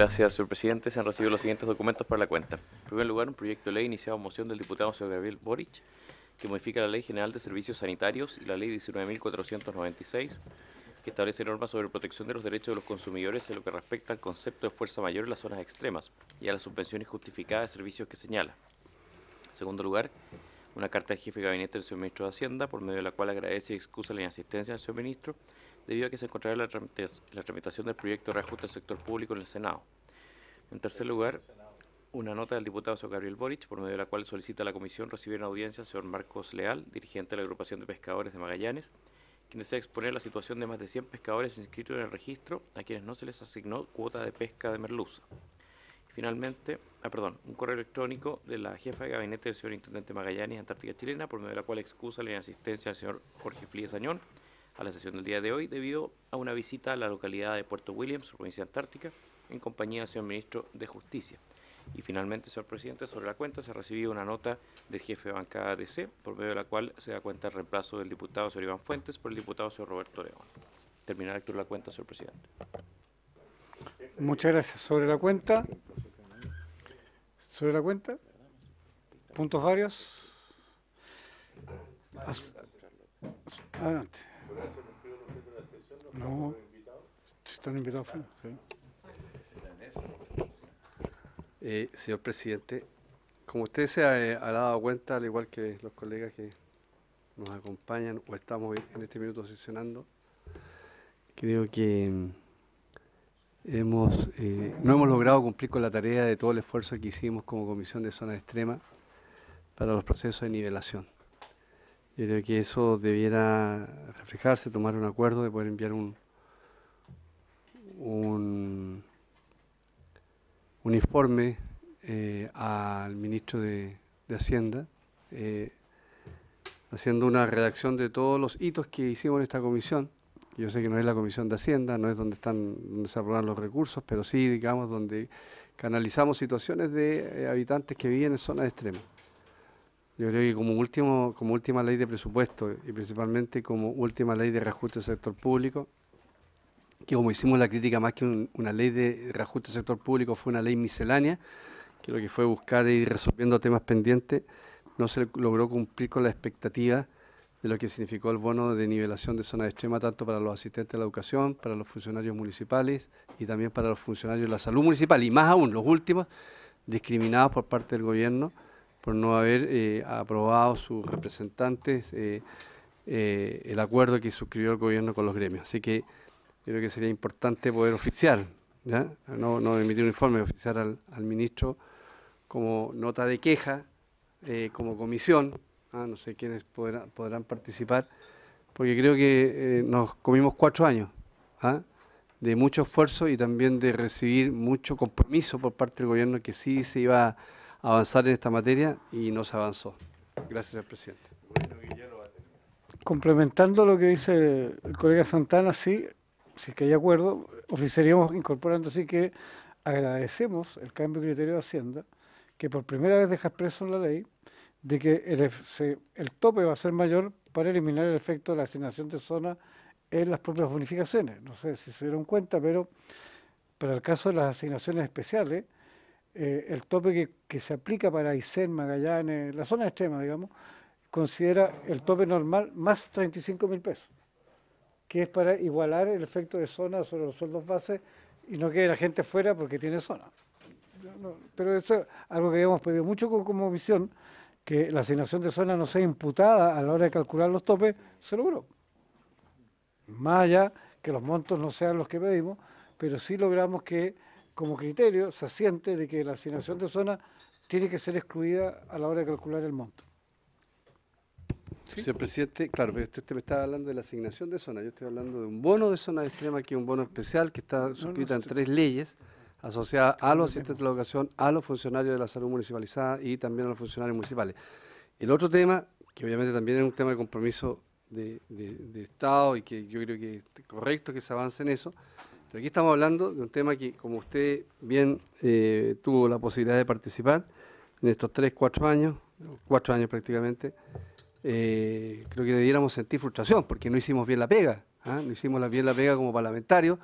Gracias, señor presidente. Se han recibido los siguientes documentos para la cuenta. En primer lugar, un proyecto de ley iniciado en moción del diputado señor Gabriel Boric, que modifica la Ley General de Servicios Sanitarios y la Ley 19.496, que establece normas sobre protección de los derechos de los consumidores en lo que respecta al concepto de fuerza mayor en las zonas extremas y a las subvenciones justificadas de servicios que señala. En segundo lugar, una carta del jefe de gabinete del señor ministro de Hacienda, por medio de la cual agradece y excusa la inasistencia del señor ministro, debido a que se encontrará la tramitación del proyecto de reajuste del sector público en el Senado. En tercer lugar, una nota del diputado señor Gabriel Boric, por medio de la cual solicita a la comisión recibir en audiencia al señor Marcos Leal, dirigente de la agrupación de pescadores de Magallanes, quien desea exponer la situación de más de 100 pescadores inscritos en el registro a quienes no se les asignó cuota de pesca de merluza. Y finalmente, un correo electrónico de la jefa de gabinete del señor intendente Magallanes, Antártica Chilena, por medio de la cual excusa la inasistencia del señor Jorge Frías Añón a la sesión del día de hoy debido a una visita a la localidad de Puerto Williams, provincia de Antártica, en compañía del señor ministro de Justicia. Y finalmente, señor presidente, sobre la cuenta se ha recibido una nota del jefe de bancada DC, por medio de la cual se da cuenta el reemplazo del diputado señor Iván Fuentes por el diputado señor Roberto León. Terminar la lectura de la cuenta, señor presidente. Muchas gracias. Sobre la cuenta, puntos varios. Adelante. No, si están invitados. Sí. Señor presidente, como usted se ha dado cuenta, al igual que los colegas que nos acompañan o estamos en este minuto sesionando, creo que no hemos logrado cumplir con la tarea de todo el esfuerzo que hicimos como Comisión de Zonas Extremas para los procesos de nivelación. Yo creo que eso debiera reflejarse, tomar un acuerdo de poder enviar un informe al ministro de Hacienda, haciendo una redacción de todos los hitos que hicimos en esta comisión. Yo sé que no es la Comisión de Hacienda, no es donde se aprueban los recursos, pero sí, digamos, donde canalizamos situaciones de habitantes que viven en zonas extremas. Yo creo que como última ley de presupuesto y principalmente como última ley de reajuste del sector público, que como hicimos la crítica más que una ley de reajuste del sector público, fue una ley miscelánea, que lo que fue buscar e ir resolviendo temas pendientes, no se logró cumplir con la expectativa de lo que significó el bono de nivelación de zonas extremas, tanto para los asistentes de la educación, para los funcionarios municipales y también para los funcionarios de la salud municipal, y más aún los últimos, discriminados por parte del gobierno por no haber aprobado sus representantes el acuerdo que suscribió el gobierno con los gremios. Así que creo que sería importante poder oficiar, ¿ya? No emitir un informe, oficiar al ministro como nota de queja, como comisión, no sé quiénes podrán participar, porque creo que nos comimos 4 años de mucho esfuerzo y también de recibir mucho compromiso por parte del gobierno que sí se iba a avanzar en esta materia y no se avanzó. Gracias, señor presidente. Complementando lo que dice el colega Santana, sí, si es que hay acuerdo, oficiaríamos incorporando así que agradecemos el cambio de criterio de Hacienda, que por primera vez deja expreso en la ley de que el tope va a ser mayor para eliminar el efecto de la asignación de zona en las propias bonificaciones. No sé si se dieron cuenta, pero para el caso de las asignaciones especiales, el tope que se aplica para Aysén, Magallanes, la zona extrema, digamos, considera el tope normal más 35.000 pesos, que es para igualar el efecto de zona sobre los sueldos base y no quede la gente fuera porque tiene zona. Pero eso es algo que habíamos pedido mucho como visión, que la asignación de zona no sea imputada a la hora de calcular los topes, se logró. Más allá que los montos no sean los que pedimos, pero sí logramos que como criterio se asiente de que la asignación de zona tiene que ser excluida a la hora de calcular el monto. ¿Sí? Señor presidente, claro, pero usted me estaba hablando de la asignación de zona, yo estoy hablando de un bono de zona extrema, que es un bono especial que está suscrito en 3 leyes, asociadas a los asistentes de la educación, a los funcionarios de la salud municipalizada y también a los funcionarios municipales. El otro tema, que obviamente también es un tema de compromiso de Estado y que yo creo que es correcto que se avance en eso, pero aquí estamos hablando de un tema que, como usted bien tuvo la posibilidad de participar en estos 4 años prácticamente, creo que debiéramos sentir frustración porque no hicimos bien la pega, no hicimos bien la pega como parlamentarios,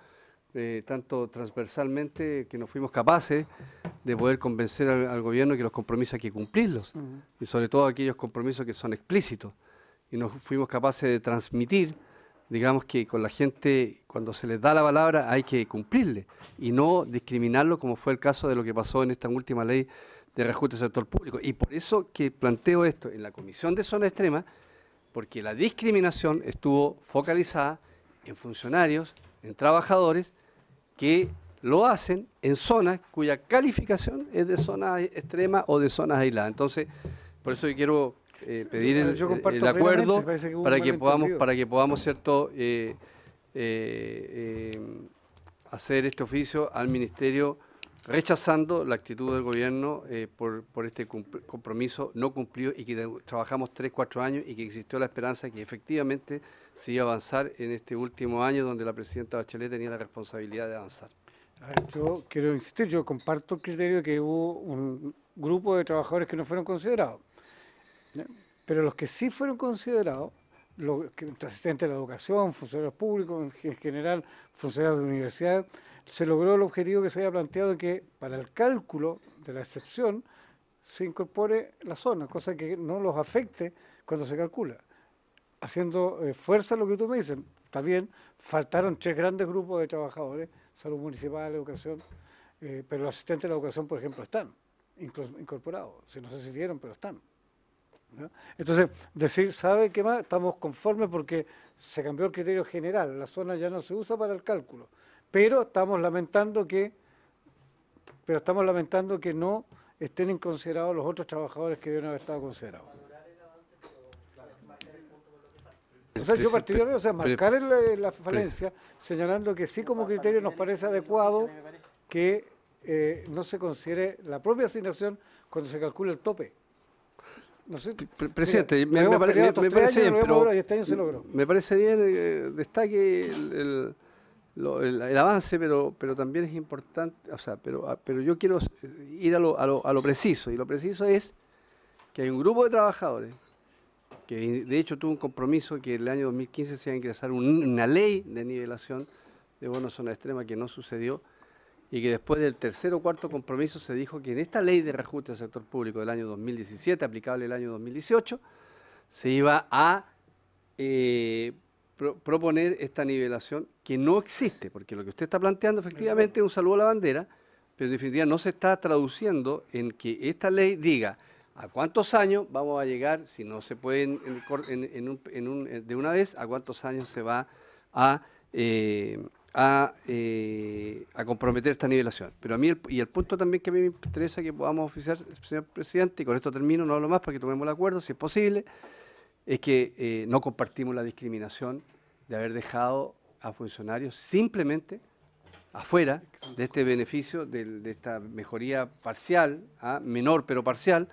tanto transversalmente, que no fuimos capaces de poder convencer al gobierno que los compromisos hay que cumplirlos, y sobre todo aquellos compromisos que son explícitos. Y no fuimos capaces de transmitir, digamos, que con la gente, cuando se les da la palabra, hay que cumplirle, y no discriminarlo, como fue el caso de lo que pasó en esta última ley de reajuste del sector público. Y por eso que planteo esto en la Comisión de Zona Extrema, porque la discriminación estuvo focalizada en funcionarios, en trabajadores, que lo hacen en zonas cuya calificación es de zonas extremas o de zonas aisladas. Entonces, por eso yo quiero pedir el acuerdo para que podamos ¿cierto? Hacer este oficio al Ministerio rechazando la actitud del gobierno por este compromiso no cumplido y que trabajamos 3, 4 años y que existió la esperanza que efectivamente se iba a avanzar en este último año donde la presidenta Bachelet tenía la responsabilidad de avanzar. A ver, yo quiero insistir, yo comparto el criterio de que hubo un grupo de trabajadores que no fueron considerados, ¿ya? Pero los que sí fueron considerados, los asistentes de la educación, funcionarios públicos, en general funcionarios de universidades, se logró el objetivo que se había planteado de que para el cálculo de la excepción se incorpore la zona, cosa que no los afecte cuando se calcula. Haciendo fuerza lo que tú me dices, está bien, faltaron 3 grandes grupos de trabajadores, salud municipal, educación, pero los asistentes de la educación, por ejemplo, están incorporados, si no sé si vieron, pero están, ¿no? Entonces, decir, ¿sabe qué más? Estamos conformes porque se cambió el criterio general, la zona ya no se usa para el cálculo, pero estamos lamentando que no estén considerados los otros trabajadores que deben haber estado considerados. O sea, yo particularmente, o sea, marcar la falencia, señalando que sí como criterio nos parece adecuado que no se considere la propia asignación cuando se calcula el tope. No sé, presidente, mira, me parece bien, pero y este año se logró. Me parece bien, destaque el avance, pero también es importante, o sea, pero yo quiero ir a lo preciso, y lo preciso es que hay un grupo de trabajadores que de hecho tuvo un compromiso que en el año 2015 se iba a ingresar una ley de nivelación de bonos zona extrema que no sucedió, y que después del tercer o cuarto compromiso se dijo que en esta ley de reajuste del sector público del año 2017, aplicable el año 2018, se iba a proponer esta nivelación que no existe, porque lo que usted está planteando efectivamente es un saludo a la bandera, pero en definitiva no se está traduciendo en que esta ley diga a cuántos años vamos a llegar, si no se pueden de una vez, a cuántos años se va a comprometer esta nivelación. Pero a mí, el punto también que a mí me interesa que podamos oficiar, señor presidente, y con esto termino, no hablo más para que tomemos el acuerdo, si es posible, es que no compartimos la discriminación de haber dejado a funcionarios simplemente afuera de este beneficio, de esta mejoría parcial, menor pero parcial,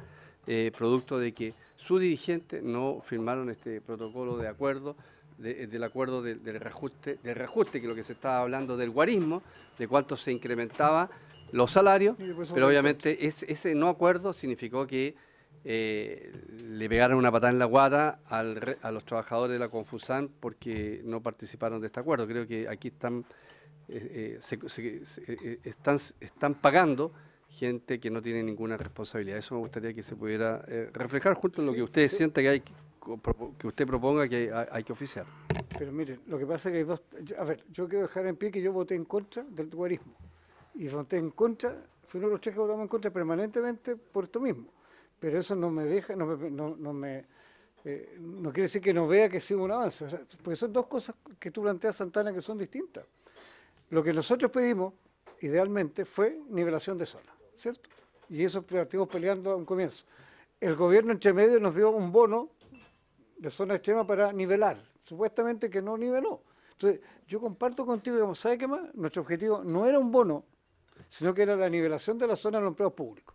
producto de que sus dirigentes no firmaron este protocolo de acuerdo, del acuerdo del reajuste, que es lo que se estaba hablando del guarismo, de cuánto se incrementaba los salarios, pero obviamente ese no acuerdo significó que le pegaron una patada en la guata a los trabajadores de la Confusan porque no participaron de este acuerdo. Creo que aquí están pagando gente que no tiene ninguna responsabilidad. Eso me gustaría que se pudiera reflejar junto en lo que usted sienta que usted proponga que hay que oficiar. Pero miren, lo que pasa es que hay dos... yo quiero dejar en pie que yo voté en contra del guarismo. Y voté en contra, fui uno de los 3 que votamos en contra permanentemente por esto mismo. Pero eso no me deja, no quiere decir que no vea que sí hubo un avance. O sea, porque son dos cosas que tú planteas, Santana, que son distintas. Lo que nosotros pedimos, idealmente, fue nivelación de zona, ¿cierto? Y eso partimos peleando a un comienzo. El gobierno entre medio nos dio un bono de zona extrema para nivelar, supuestamente que no niveló. Entonces, yo comparto contigo, digamos, ¿sabe qué más? Nuestro objetivo no era un bono, sino que era la nivelación de la zona de los empleados públicos.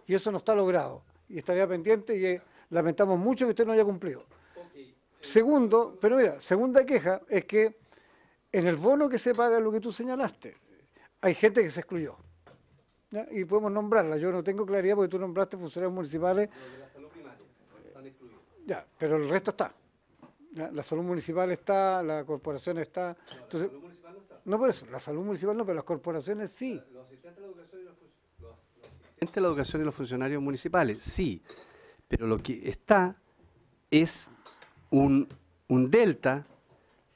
Y eso no está logrado, y estaría pendiente, y lamentamos mucho que usted no haya cumplido. Segundo, pero mira, segunda queja es que en el bono que se paga, lo que tú señalaste, hay gente que se excluyó, ¿ya? Y podemos nombrarla, yo no tengo claridad porque tú nombraste funcionarios municipales. Los de la salud primaria están excluidos. Ya, pero el resto está. ¿Ya? La salud municipal está, la corporación está. No, entonces, la salud municipal no está. No por eso, la salud municipal no, pero las corporaciones sí. Los asistentes de la educación y los funcionarios municipales, sí, pero lo que está es un delta,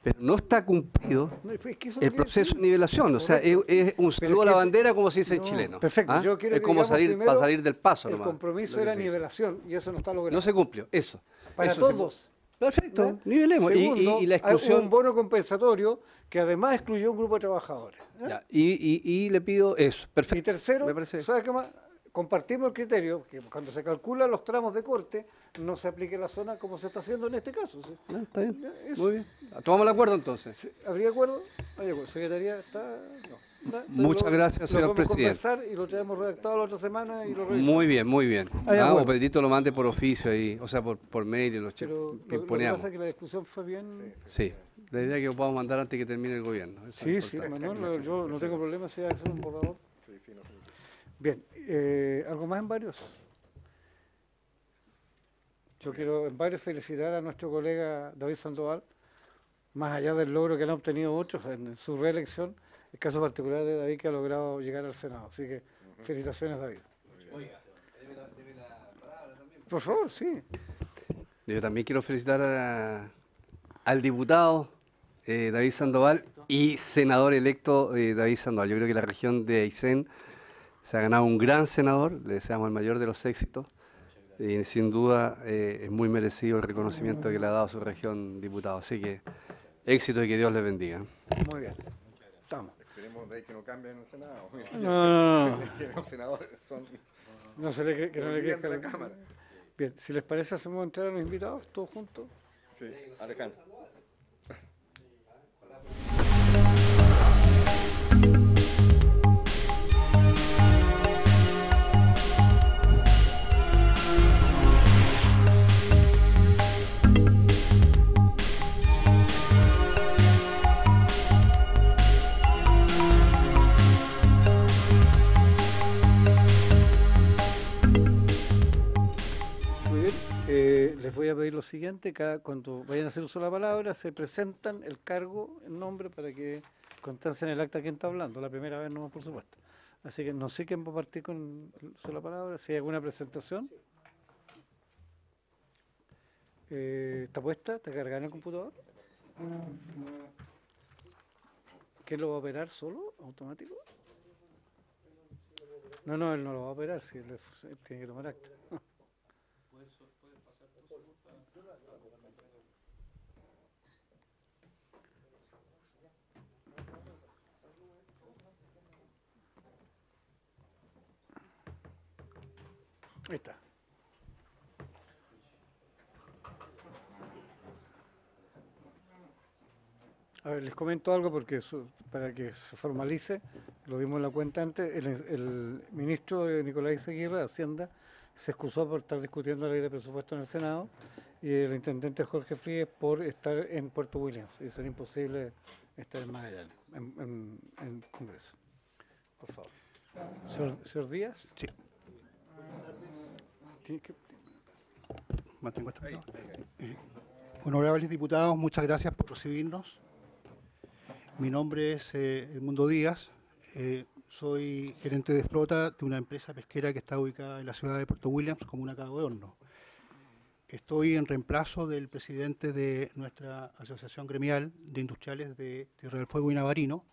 pero no está cumplido No, es que eso es lo el que proceso de decía. nivelación. O sea, Correcto. es un saludo a la bandera, como se dice en No, chileno. perfecto, ¿Ah? yo quiero es que como digamos salir primero, para salir del paso El nomás. compromiso lo que era se dice. nivelación y eso no está logrado. No se cumplió, eso. Para Eso se- todos. Perfecto, ¿no? nivelemos. Segundo, Y la hay exclusión... un bono compensatorio que además excluyó un grupo de trabajadores. ¿eh? Ya, y le pido eso, perfecto. Y tercero, me parece. ¿sabes qué más? Compartimos el criterio que cuando se calculan los tramos de corte no se aplique la zona como se está haciendo en este caso. ¿sí? Ah, está bien, Ya, eso. muy bien. Tomamos el acuerdo entonces. ¿Sí? ¿Habría acuerdo? Hay acuerdo. Secretaría está... No. Muchas gracias, señor presidente. Conversar y lo traemos redactado la otra semana y lo revisamos. Muy bien, muy bien. Hay acuerdo. O Pedrito lo mande por oficio ahí, o sea, por mail y lo Pero lo que imponemos. pasa es que la discusión fue bien... Sí, la idea es que lo podamos mandar antes que termine el gobierno. Eso Sí, es sí, importante. Manuel, yo no tengo problema si hay que hacer un borrador. Bien, ¿algo más en varios? Yo quiero en varios felicitar a nuestro colega David Sandoval, más allá del logro que han obtenido otros en su reelección, el caso particular de David que ha logrado llegar al Senado. Así que felicitaciones, David. Por favor, sí. Yo también quiero felicitar al diputado David Sandoval y senador electo David Sandoval. Yo creo que la región de Aysén se ha ganado un gran senador, le deseamos el mayor de los éxitos. Y sin duda es muy merecido el reconocimiento que le ha dado a su región diputado. Así que éxito y que Dios les bendiga. Muy bien. Estamos. Esperemos de ahí que no cambien el Senado. No. Que los senadores son... No se le, que no le olvidan de crezca la Cámara. Bien, si les parece, hacemos entrar a los invitados, todos juntos. Sí, Alejandro. Muy bien, les voy a pedir lo siguiente, cuando vayan a hacer uso de la palabra, se presentan el cargo, el nombre, para que constancia en el acta quién está hablando, la primera vez nomás, por supuesto. Así que no sé quién va a partir con el uso de la palabra, si hay alguna presentación. ¿Está puesta? ¿Está cargada en el computador? ¿Quién lo va a operar solo, automático? No, él no lo va a operar, si él tiene que tomar acta. Ahí está. A ver, les comento algo porque para que se formalice, lo dimos en la cuenta antes, el ministro Nicolás Aguirre de Hacienda se excusó por estar discutiendo la ley de presupuesto en el Senado y el intendente Jorge Fríes por estar en Puerto Williams y ser imposible estar en Magallanes, en el Congreso. Por favor. Señor Díaz. Sí. Tiene que- Mantengo esta palabra. Honorables diputados, muchas gracias por recibirnos. Mi nombre es Edmundo Díaz. Soy gerente de flota de una empresa pesquera que está ubicada en la ciudad de Puerto Williams, comuna Cabo de Horno. Estoy en reemplazo del presidente de nuestra asociación gremial de industriales de Tierra del Fuego y Navarino,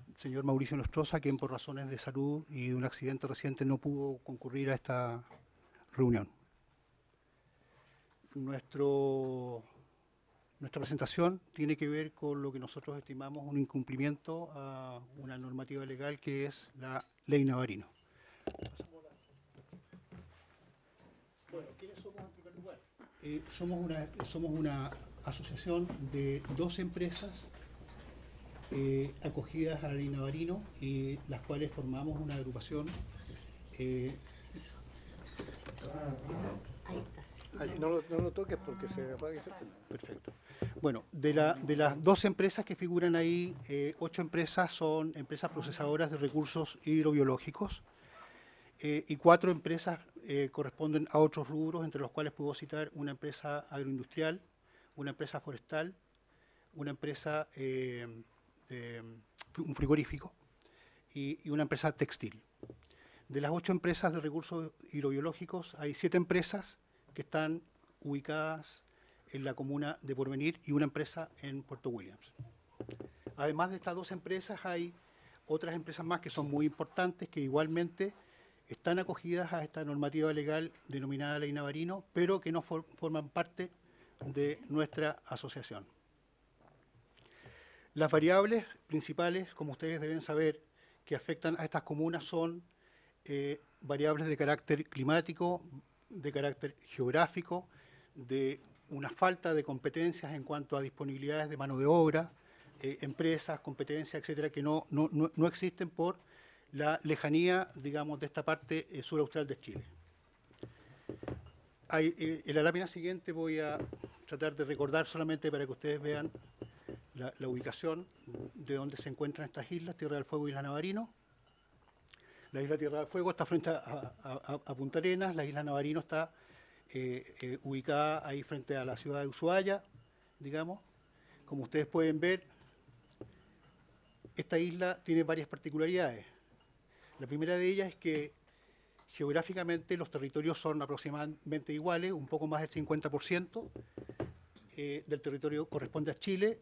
el señor Mauricio Nostroza, quien por razones de salud y de un accidente reciente no pudo concurrir a esta reunión. Nuestra presentación tiene que ver con lo que nosotros estimamos un incumplimiento a una normativa legal que es la Ley Navarino. Bueno, ¿quiénes somos en primer lugar? Somos una asociación de 2 empresas acogidas a la Ley Navarino, las cuales formamos una agrupación. No lo toques porque se apaga y se prende. Perfecto. Bueno, de las 2 empresas que figuran ahí, 8 empresas son empresas procesadoras de recursos hidrobiológicos y 4 empresas corresponden a otros rubros, entre los cuales puedo citar una empresa agroindustrial, una empresa forestal, una empresa de un frigorífico y una empresa textil. De las 8 empresas de recursos hidrobiológicos, hay 7 empresas que están ubicadas en la comuna de Porvenir y una empresa en Puerto Williams. Además de estas 2 empresas, hay otras empresas más que son muy importantes, que igualmente están acogidas a esta normativa legal denominada Ley Navarino, pero que no forman parte de nuestra asociación. Las variables principales, como ustedes deben saber, que afectan a estas comunas son variables de carácter climático, de carácter geográfico, de una falta de competencias en cuanto a disponibilidades de mano de obra, empresas, competencias, etcétera, que no existen por la lejanía, digamos, de esta parte suraustral de Chile. En la lámina siguiente voy a tratar de recordar solamente para que ustedes vean la ubicación de donde se encuentran estas islas, Tierra del Fuego y Isla Navarino. La isla Tierra del Fuego está frente a Punta Arenas, la isla Navarino está ubicada ahí frente a la ciudad de Ushuaia, digamos. Como ustedes pueden ver, esta isla tiene varias particularidades. La primera de ellas es que geográficamente los territorios son aproximadamente iguales, un poco más del 50% del territorio corresponde a Chile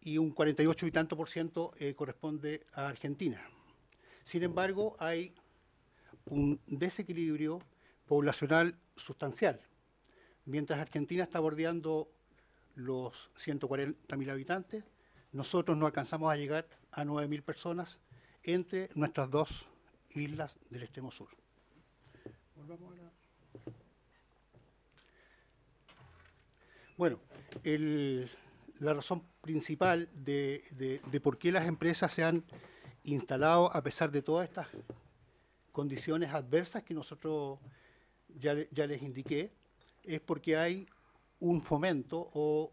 y un 48 y tanto por ciento corresponde a Argentina. Sin embargo, hay un desequilibrio poblacional sustancial. Mientras Argentina está bordeando los 140.000 habitantes, nosotros no alcanzamos a llegar a 9.000 personas entre nuestras 2 islas del extremo sur. Volvamos a la... Bueno, la razón principal de por qué las empresas se han instalado a pesar de todas estas condiciones adversas que nosotros ya les indiqué, es porque hay un fomento o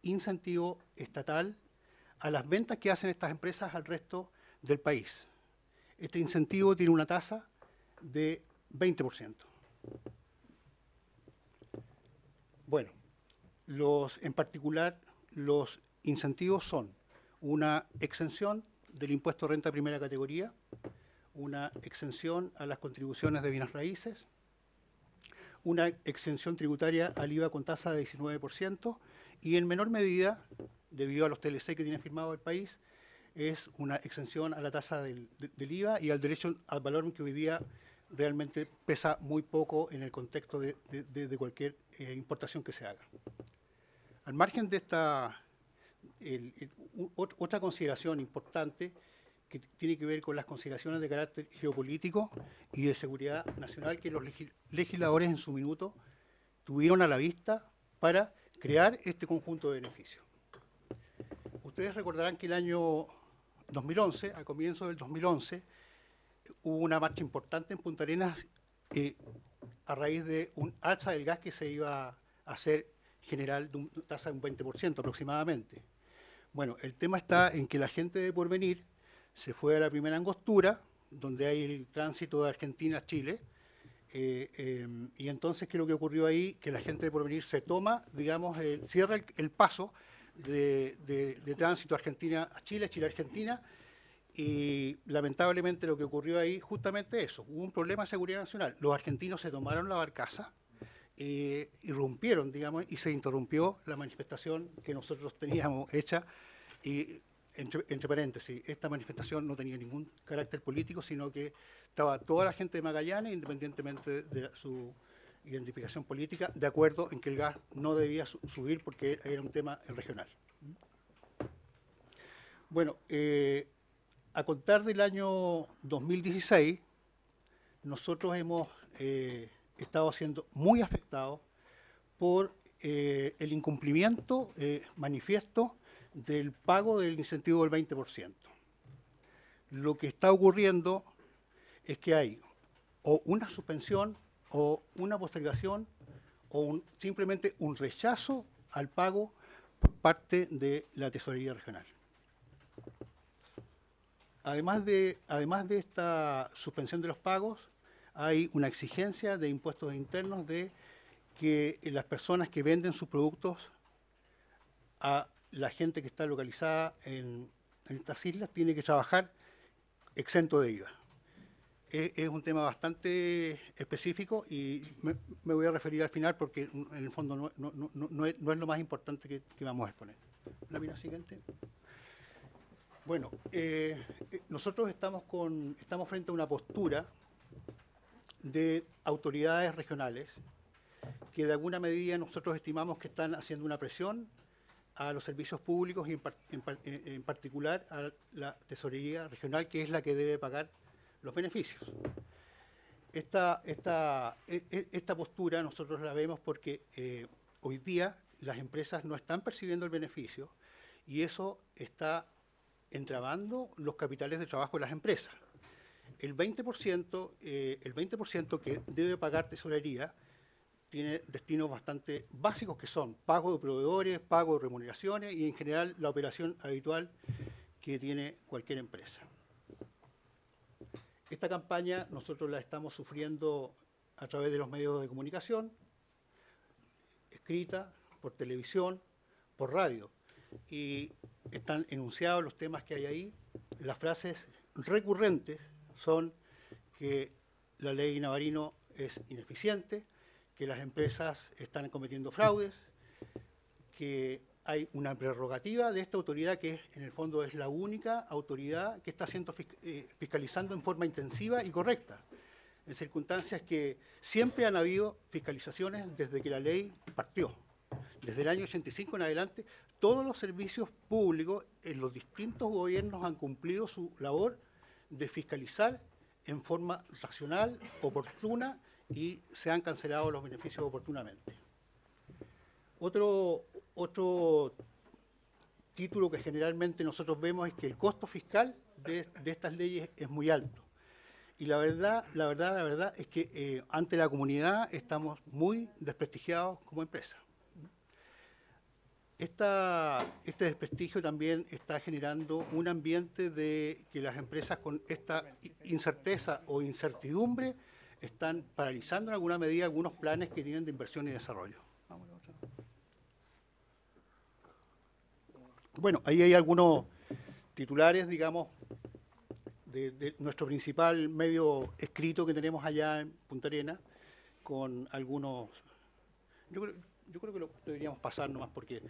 incentivo estatal a las ventas que hacen estas empresas al resto del país. Este incentivo tiene una tasa de 20%. Bueno, en particular, los incentivos son una exención del impuesto de renta de primera categoría, una exención a las contribuciones de bienes raíces, una exención tributaria al IVA con tasa de 19% y en menor medida, debido a los TLC que tiene firmado el país, es una exención a la tasa del IVA y al derecho al valor que hoy día realmente pesa muy poco en el contexto de cualquier importación que se haga. Al margen de esta, otra consideración importante que tiene que ver con las consideraciones de carácter geopolítico y de seguridad nacional que los legisladores en su minuto tuvieron a la vista para crear este conjunto de beneficios. Ustedes recordarán que el año 2011, a comienzos del 2011, hubo una marcha importante en Punta Arenas a raíz de un alza del gas que se iba a hacer general de una tasa de un 20% aproximadamente. Bueno, el tema está en que la gente de Porvenir se fue a la primera angostura, donde hay el tránsito de Argentina a Chile, y entonces, ¿qué es lo que ocurrió ahí? Que la gente de Porvenir se toma, digamos, cierra el paso de tránsito Argentina a Chile, Chile a Argentina, y lamentablemente lo que ocurrió ahí, justamente eso, hubo un problema de seguridad nacional. Los argentinos se tomaron la barcaza, irrumpieron, digamos, y se interrumpió la manifestación que nosotros teníamos hecha, y entre paréntesis, esta manifestación no tenía ningún carácter político, sino que estaba toda la gente de Magallanes, independientemente de su identificación política, de acuerdo en que el gas no debía subir porque era un tema regional. Bueno, a contar del año 2016, nosotros hemos estado siendo muy afectados por el incumplimiento manifiesto del pago del incentivo del 20%. Lo que está ocurriendo es que hay o una suspensión o una postergación o simplemente un rechazo al pago por parte de la Tesorería Regional. Además de esta suspensión de los pagos, hay una exigencia de impuestos internos de que las personas que venden sus productos a la gente que está localizada en en estas islas tiene que trabajar exento de IVA. Es un tema bastante específico y me voy a referir al final porque en el fondo no es lo más importante que vamos a exponer. La mira siguiente. Bueno, nosotros estamos frente a una postura de autoridades regionales que de alguna medida nosotros estimamos que están haciendo una presión a los servicios públicos y en particular a la tesorería regional, que es la que debe pagar los beneficios. Esta postura nosotros la vemos porque hoy día las empresas no están percibiendo el beneficio y eso está entramando los capitales de trabajo de las empresas. El 20% que debe pagar tesorería tiene destinos bastante básicos que son pago de proveedores, pago de remuneraciones y en general la operación habitual que tiene cualquier empresa. Esta campaña nosotros la estamos sufriendo a través de los medios de comunicación, escrita, por televisión, por radio. Y están enunciados los temas que hay ahí. Las frases recurrentes son que la ley Navarino es ineficiente, que las empresas están cometiendo fraudes, que hay una prerrogativa de esta autoridad que en el fondo es la única autoridad que está fiscalizando en forma intensiva y correcta, en circunstancias que siempre han habido fiscalizaciones desde que la ley partió. Desde el año 85 en adelante, todos los servicios públicos en los distintos gobiernos han cumplido su labor de fiscalizar en forma racional, oportuna, y se han cancelado los beneficios oportunamente. Otro título que generalmente nosotros vemos es que el costo fiscal de estas leyes es muy alto. Y la verdad es que ante la comunidad estamos muy desprestigiados como empresa. Este desprestigio también está generando un ambiente de que las empresas con esta incerteza o incertidumbre están paralizando en alguna medida algunos planes que tienen de inversión y desarrollo. Bueno, ahí hay algunos titulares, digamos, de nuestro principal medio escrito que tenemos allá en Punta Arenas, con algunos... Yo creo que lo deberíamos pasar nomás porque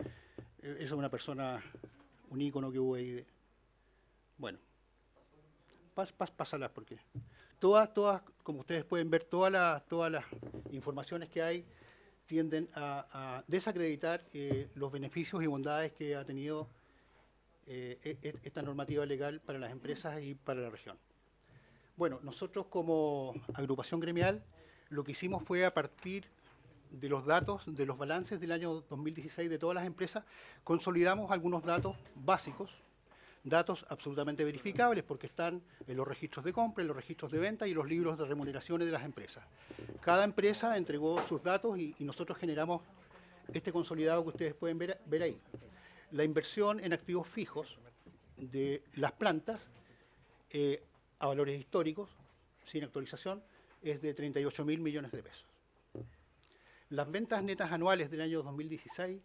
esa es una persona, un ícono que hubo ahí. Bueno, pásalas porque todas, como ustedes pueden ver, todas las informaciones que hay tienden a desacreditar los beneficios y bondades que ha tenido esta normativa legal para las empresas y para la región. Bueno, nosotros como agrupación gremial lo que hicimos fue a partir de los datos, de los balances del año 2016 de todas las empresas, consolidamos algunos datos básicos, datos absolutamente verificables porque están en los registros de compra, en los registros de venta y en los libros de remuneraciones de las empresas. Cada empresa entregó sus datos y nosotros generamos este consolidado que ustedes pueden ver ahí. La inversión en activos fijos de las plantas a valores históricos, sin actualización, es de 38.000 millones de pesos. Las ventas netas anuales del año 2016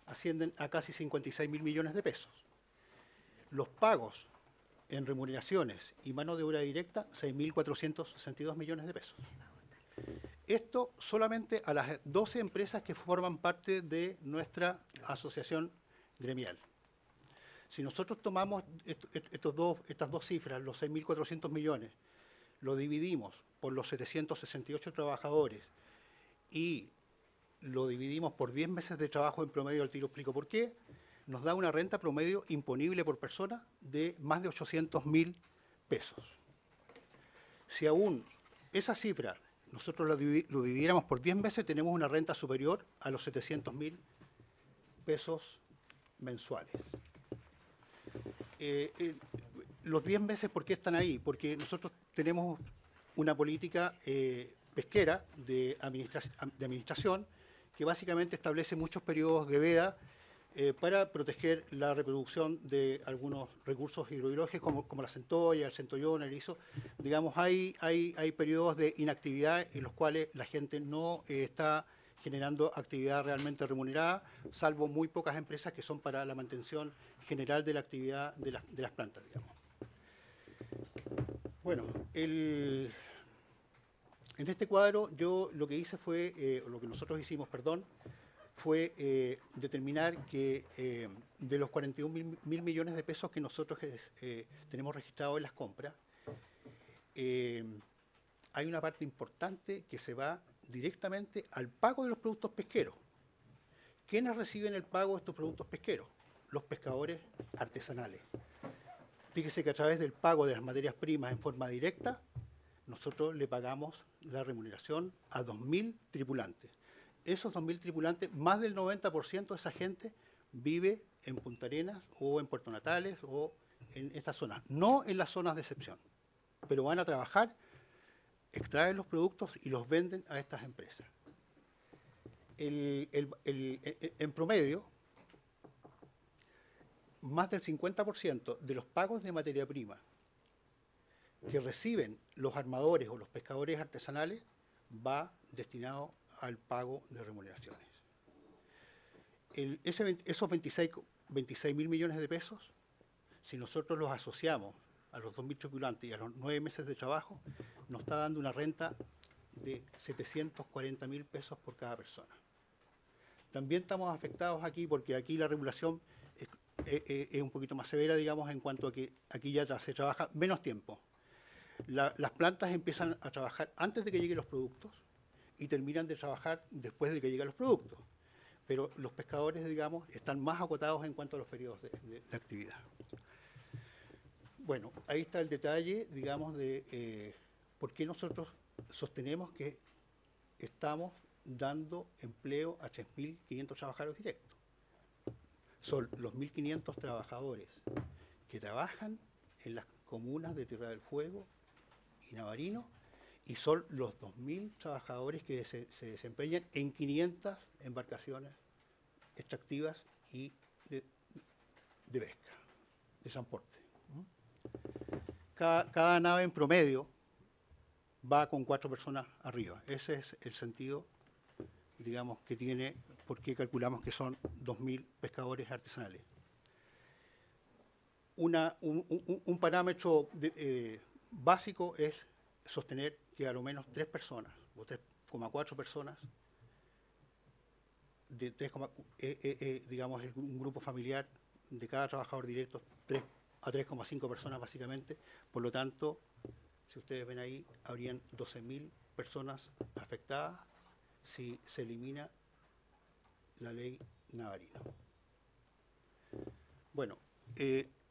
ascienden a casi 56.000 millones de pesos. Los pagos en remuneraciones y mano de obra directa, 6.462 millones de pesos. Esto solamente a las 12 empresas que forman parte de nuestra asociación gremial. Si nosotros tomamos estas dos cifras, los 6.400 millones, lo dividimos por los 768 trabajadores y lo dividimos por 10 meses de trabajo en promedio, al tiro explico por qué, nos da una renta promedio imponible por persona de más de 800.000 pesos. Si aún esa cifra nosotros lo dividiéramos por 10 meses, tenemos una renta superior a los 700.000 pesos mensuales. Los 10 meses, ¿por qué están ahí? Porque nosotros tenemos una política pesquera de administración que básicamente establece muchos periodos de veda para proteger la reproducción de algunos recursos hidrobiológicos como la centolla, el centollón, el erizo. Digamos, hay periodos de inactividad en los cuales la gente no está generando actividad realmente remunerada, salvo muy pocas empresas que son para la mantención general de la actividad de las plantas, digamos. Bueno, en este cuadro yo lo que hice fue, lo que nosotros hicimos, perdón, fue determinar que de los 41 mil millones de pesos que nosotros tenemos registrados en las compras, hay una parte importante que se va directamente al pago de los productos pesqueros. ¿Quiénes reciben el pago de estos productos pesqueros? Los pescadores artesanales. Fíjese que a través del pago de las materias primas en forma directa, nosotros le pagamos la remuneración a 2.000 tripulantes. Esos 2.000 tripulantes, más del 90% de esa gente vive en Punta Arenas o en Puerto Natales o en estas zonas, no en las zonas de excepción, pero van a trabajar, extraen los productos y los venden a estas empresas. En promedio, más del 50% de los pagos de materia prima que reciben los armadores o los pescadores artesanales va destinado al pago de remuneraciones. Esos 26 mil millones de pesos, si nosotros los asociamos a los 2.000 tripulantes y a los 9 meses de trabajo, nos está dando una renta de 740.000 pesos por cada persona. También estamos afectados aquí porque aquí la regulación es un poquito más severa, digamos, en cuanto a que aquí ya se trabaja menos tiempo. Las plantas empiezan a trabajar antes de que lleguen los productos y terminan de trabajar después de que lleguen los productos. Pero los pescadores, digamos, están más acotados en cuanto a los periodos de actividad. Bueno, ahí está el detalle, digamos, de por qué nosotros sostenemos que estamos dando empleo a 3.500 trabajadores directos. Son los 1.500 trabajadores que trabajan en las comunas de Tierra del Fuego y Navarino, y son los 2.000 trabajadores que se desempeñan en 500 embarcaciones extractivas y de pesca, de transporte. Cada nave en promedio va con 4 personas arriba. Ese es el sentido, digamos, que tiene, porque calculamos que son 2.000 pescadores artesanales. Un parámetro básico es sostener que a lo menos 3 personas, o 3,4 personas, digamos, es un grupo familiar de cada trabajador directo, 3 a 3,5 personas básicamente. Por lo tanto, si ustedes ven ahí, habrían 12.000 personas afectadas si se elimina la ley Navarino. Bueno,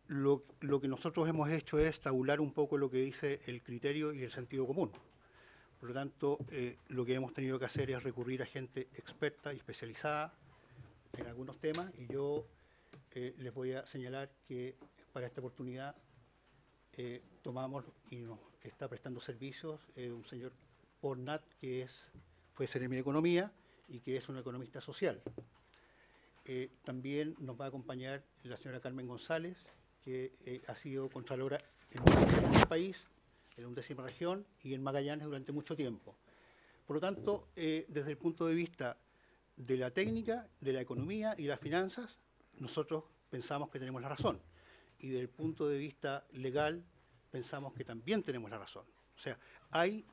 lo que nosotros hemos hecho es tabular un poco lo que dice el criterio y el sentido común. Por lo tanto, lo que hemos tenido que hacer es recurrir a gente experta y especializada en algunos temas, y yo les voy a señalar que para esta oportunidad tomamos y nos está prestando servicios un señor Pornat, que fue CNM de Economía y que es un economista social. También nos va a acompañar la señora Carmen González, que ha sido contralora en el país, en la 11ª región y en Magallanes durante mucho tiempo. Por lo tanto, desde el punto de vista de la técnica, de la economía y las finanzas, nosotros pensamos que tenemos la razón. Y desde el punto de vista legal, pensamos que también tenemos la razón. O sea, hay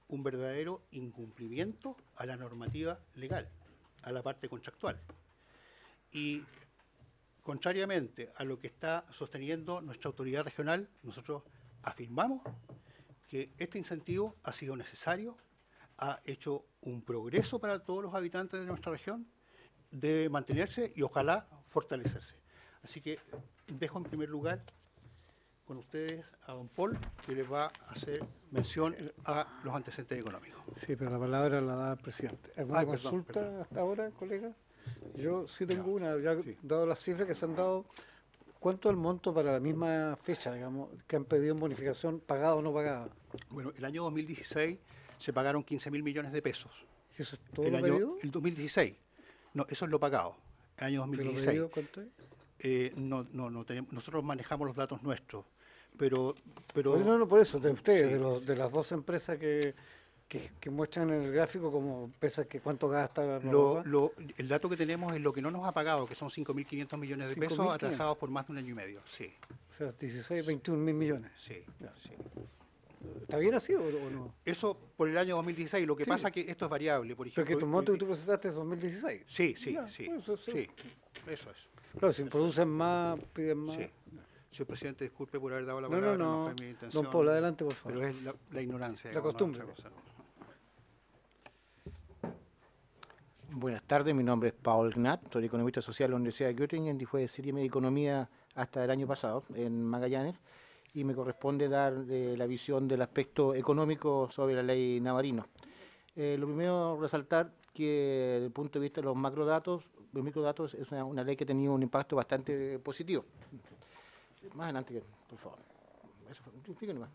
un verdadero incumplimiento a la normativa legal, a la parte contractual. Y contrariamente a lo que está sosteniendo nuestra autoridad regional, nosotros afirmamos que este incentivo ha sido necesario, ha hecho un progreso para todos los habitantes de nuestra región, debe mantenerse y ojalá fortalecerse. Así que dejo en primer lugar con ustedes a don Paul, que les va a hacer mención a los antecedentes económicos. Sí, pero la palabra la da el presidente. ¿Alguna consulta perdón. hasta ahora, colega? Yo sí tengo una, ya sí. dado las cifras que se han dado, ¿cuánto es el monto para la misma fecha, digamos, que han pedido en bonificación, pagada o no pagada? Bueno, el año 2016 se pagaron 15.000 millones de pesos. ¿Y eso es todo lo pedido? El 2016. No, eso es lo pagado. El año 2016. ¿Pero pedido cuánto es? No tenemos, nosotros manejamos los datos nuestros, pero No, por eso, de ustedes, sí. de las dos empresas que que muestran en el gráfico como pesa que cuánto gasta la Lo- Norma. lo- el dato que tenemos es lo que no nos ha pagado, que son 5.500 millones de pesos 5.500. atrasados por más de un año y medio. Sí, O sea, 16, 21 mil millones. sí, Ya. sí. ¿Está bien así o no? Eso por el año 2016. Lo que Sí. pasa es que esto es variable. Por Pero ejemplo, que tu monto que tú presentaste es 2016. Sí, sí, Ya, sí, pues, eso sí. sí. Eso es. Claro, si producen más, piden más. Sí. Señor presidente, disculpe por haber dado la No, palabra, no, fue mi intención. Don Paul, adelante, por favor. Pero es la ignorancia. La digamos, no costumbre. otra cosa, ¿no? Buenas tardes, mi nombre es Paul Gnat, soy economista social de la Universidad de Göttingen y fue de Serie de Economía hasta el año pasado en Magallanes y me corresponde dar la visión del aspecto económico sobre la ley Navarino. Lo primero, resaltar que desde el punto de vista de los macrodatos, los microdatos es una ley que ha tenido un impacto bastante positivo. Más adelante, por favor. Eso fue, explíquenme más.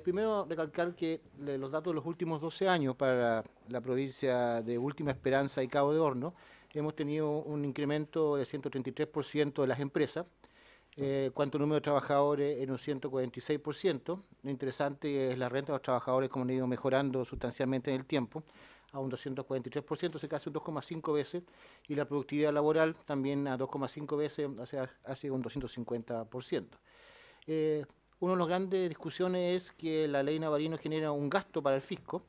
Primero, recalcar que los datos de los últimos 12 años para la provincia de Última Esperanza y Cabo de Horno, hemos tenido un incremento de 133% de las empresas, cuanto número de trabajadores en un 146%. Lo interesante es la renta de los trabajadores, como han ido mejorando sustancialmente en el tiempo, a un 243%, se casi un 2,5 veces, y la productividad laboral también a 2,5 veces, o sea, hace un 250%. Una de las grandes discusiones es que la ley Navarino genera un gasto para el fisco,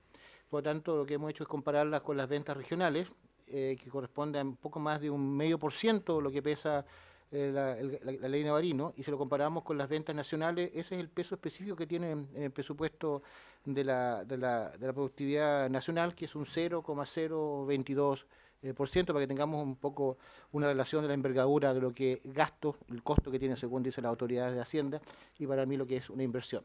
por lo tanto lo que hemos hecho es compararla con las ventas regionales, que corresponde a un poco más de un 0,5% de lo que pesa la ley Navarino, y si lo comparamos con las ventas nacionales, ese es el peso específico que tiene en el presupuesto de la productividad nacional, que es un 0,022%, para que tengamos un poco una relación de la envergadura de lo que gasto, el costo que tiene según dicen las autoridades de Hacienda, y para mí lo que es una inversión.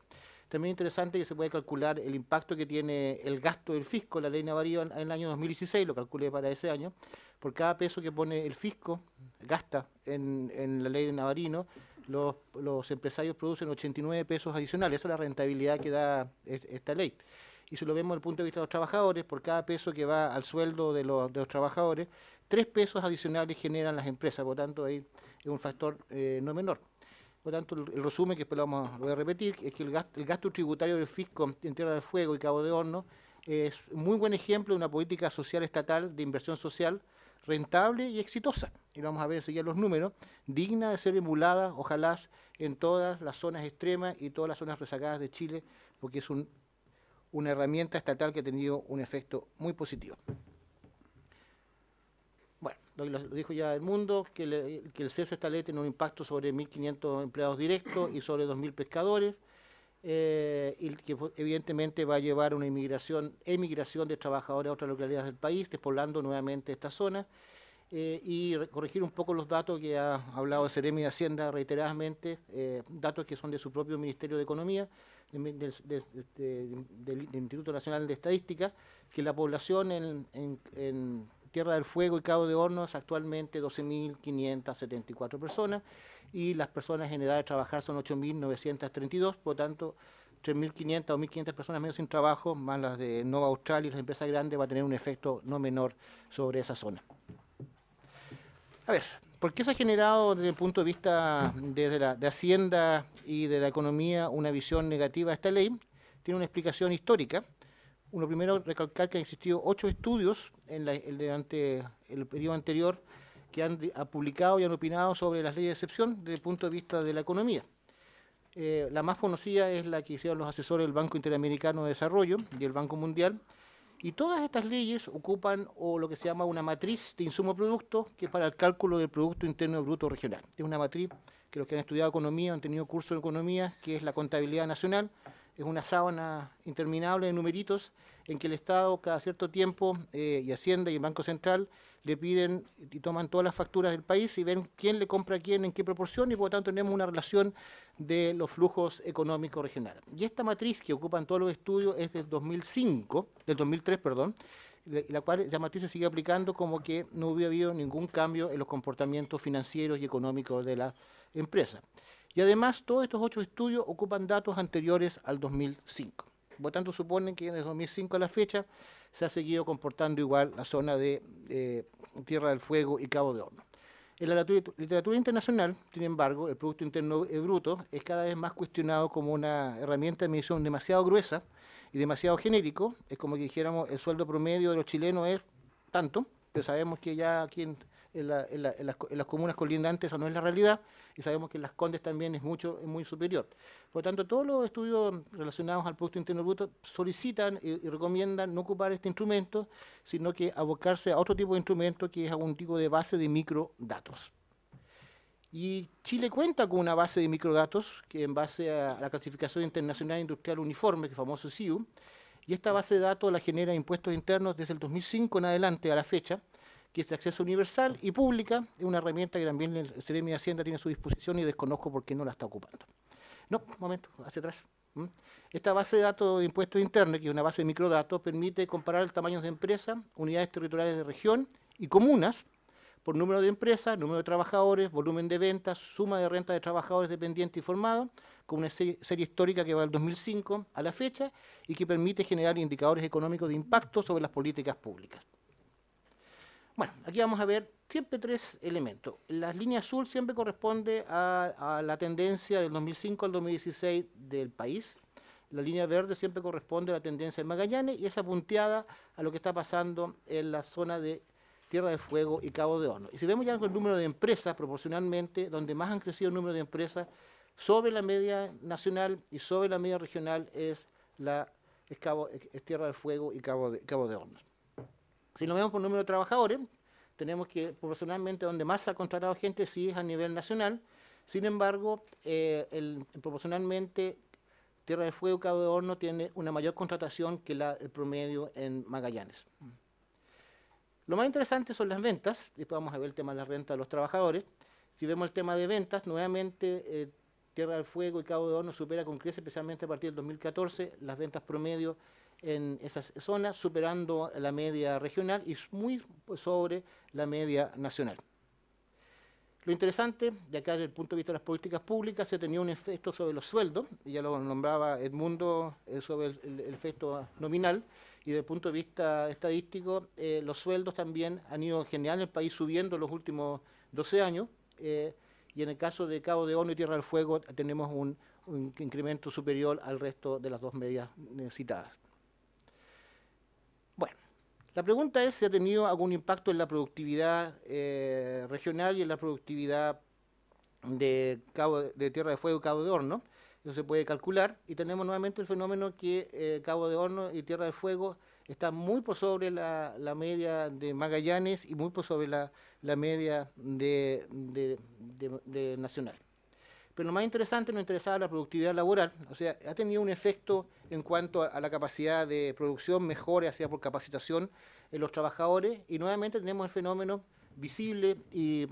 También es interesante que se puede calcular el impacto que tiene el gasto del fisco, la ley Navarino en el año 2016, lo calculé para ese año. Por cada peso que pone el fisco, gasta en la ley de Navarino, los empresarios producen 89 pesos adicionales. Esa es la rentabilidad que da esta ley. Y si lo vemos desde el punto de vista de los trabajadores, por cada peso que va al sueldo de los trabajadores, 3 pesos adicionales generan las empresas. Por lo tanto, ahí es un factor no menor. Por lo tanto, el resumen, que después lo voy a repetir, es que el gasto tributario del fisco en Tierra del Fuego y Cabo de Horno es un muy buen ejemplo de una política social estatal de inversión social rentable y exitosa. Y vamos a ver enseguida los números, digna de ser emulada, ojalá, en todas las zonas extremas y todas las zonas rezagadas de Chile, porque es una herramienta estatal que ha tenido un efecto muy positivo. Bueno, lo dijo ya el mundo, que el cese de esta ley tiene un impacto sobre 1.500 empleados directos y sobre 2.000 pescadores, y que evidentemente va a llevar a una emigración de trabajadores a otras localidades del país, despoblando nuevamente esta zona, y corregir un poco los datos que ha hablado el Seremi de Hacienda reiteradamente, datos que son de su propio Ministerio de Economía, del Instituto Nacional de Estadística, que la población en Tierra del Fuego y Cabo de Horno es actualmente 12.574 personas, y las personas en edad de trabajar son 8.932, por lo tanto 3.500 o 1.500 personas menos sin trabajo, más las de Nova Australia y las empresas grandes, va a tener un efecto no menor sobre esa zona. A ver, ¿por qué se ha generado desde el punto de vista de Hacienda y de la economía una visión negativa de esta ley? Tiene una explicación histórica. Uno primero, recalcar que han existido 8 estudios durante el periodo anterior que han publicado y han opinado sobre las leyes de excepción desde el punto de vista de la economía. La más conocida es la que hicieron los asesores del Banco Interamericano de Desarrollo y el Banco Mundial, y todas estas leyes ocupan lo que se llama una matriz de insumo-producto, que es para el cálculo del Producto Interno Bruto Regional. Es una matriz que los que han estudiado economía, han tenido curso de economía, que es la contabilidad nacional. Es una sábana interminable de numeritos en que el Estado cada cierto tiempo, y Hacienda y el Banco Central, le piden y toman todas las facturas del país y ven quién le compra a quién, en qué proporción, y por lo tanto tenemos una relación de los flujos económicos regionales. Y esta matriz que ocupan todos los estudios es del 2003, la cual la matriz se sigue aplicando como que no hubiera habido ningún cambio en los comportamientos financieros y económicos de la empresa. Y además, todos estos 8 estudios ocupan datos anteriores al 2005. Por lo tanto, suponen que desde 2005 a la fecha se ha seguido comportando igual la zona de Tierra del Fuego y Cabo de Horno. En la literatura internacional, sin embargo, el Producto Interno Bruto es cada vez más cuestionado como una herramienta de medición demasiado gruesa y demasiado genérico. Es como que dijéramos, el sueldo promedio de los chilenos es tanto, pero sabemos que ya aquí en las comunas colindantes eso no es la realidad, y sabemos que en Las Condes también es muy superior. Por lo tanto, todos los estudios relacionados al Producto Interno Bruto solicitan y recomiendan no ocupar este instrumento, sino que abocarse a otro tipo de instrumento, que es algún tipo de base de microdatos. Y Chile cuenta con una base de microdatos, que en base a la Clasificación Internacional Industrial Uniforme, que es famoso CIU, y esta base de datos la genera Impuestos Internos desde el 2005 en adelante a la fecha, que es de acceso universal y pública, es una herramienta que también el Seremi de Hacienda tiene a su disposición y desconozco por qué no la está ocupando. No, un momento, hacia atrás. Esta base de datos de impuestos internos, que es una base de microdatos, permite comparar el tamaño de empresas, unidades territoriales de región y comunas por número de empresas, número de trabajadores, volumen de ventas, suma de renta de trabajadores dependientes y formados, con una serie histórica que va del 2005 a la fecha y que permite generar indicadores económicos de impacto sobre las políticas públicas. Bueno, aquí vamos a ver siempre tres elementos. La línea azul siempre corresponde a la tendencia del 2005 al 2016 del país. La línea verde siempre corresponde a la tendencia de Magallanes y esa punteada a lo que está pasando en la zona de Tierra del Fuego y Cabo de Horno. Y si vemos ya el número de empresas, proporcionalmente, donde más han crecido el número de empresas sobre la media nacional y sobre la media regional es Tierra del Fuego y Cabo de Hornos. Si lo vemos por número de trabajadores, tenemos que proporcionalmente donde más se ha contratado gente sí es a nivel nacional. Sin embargo, proporcionalmente Tierra del Fuego y Cabo de Horno tiene una mayor contratación que el promedio en Magallanes. Lo más interesante son las ventas. Después vamos a ver el tema de la renta de los trabajadores. Si vemos el tema de ventas, nuevamente Tierra del Fuego y Cabo de Horno supera con creces, especialmente a partir del 2014, las ventas promedio en esas zonas, superando la media regional y muy sobre la media nacional. Lo interesante, de acá desde el punto de vista de las políticas públicas, se tenía un efecto sobre los sueldos, y ya lo nombraba Edmundo sobre el efecto nominal, y desde el punto de vista estadístico, los sueldos también han ido en general en el país subiendo en los últimos 12 años, y en el caso de Cabo de Horno y Tierra del Fuego tenemos un incremento superior al resto de las dos medias citadas. Bueno, la pregunta es si ha tenido algún impacto en la productividad regional y en la productividad de Tierra de Fuego y Cabo de Horno. Eso se puede calcular y tenemos nuevamente el fenómeno que Cabo de Horno y Tierra de Fuego están muy por sobre la media de Magallanes y muy por sobre la media de nacional. Pero lo más interesante nos interesaba la productividad laboral, o sea, ha tenido un efecto en cuanto a la capacidad de producción, mejora hacia por capacitación en los trabajadores, y nuevamente tenemos el fenómeno visible y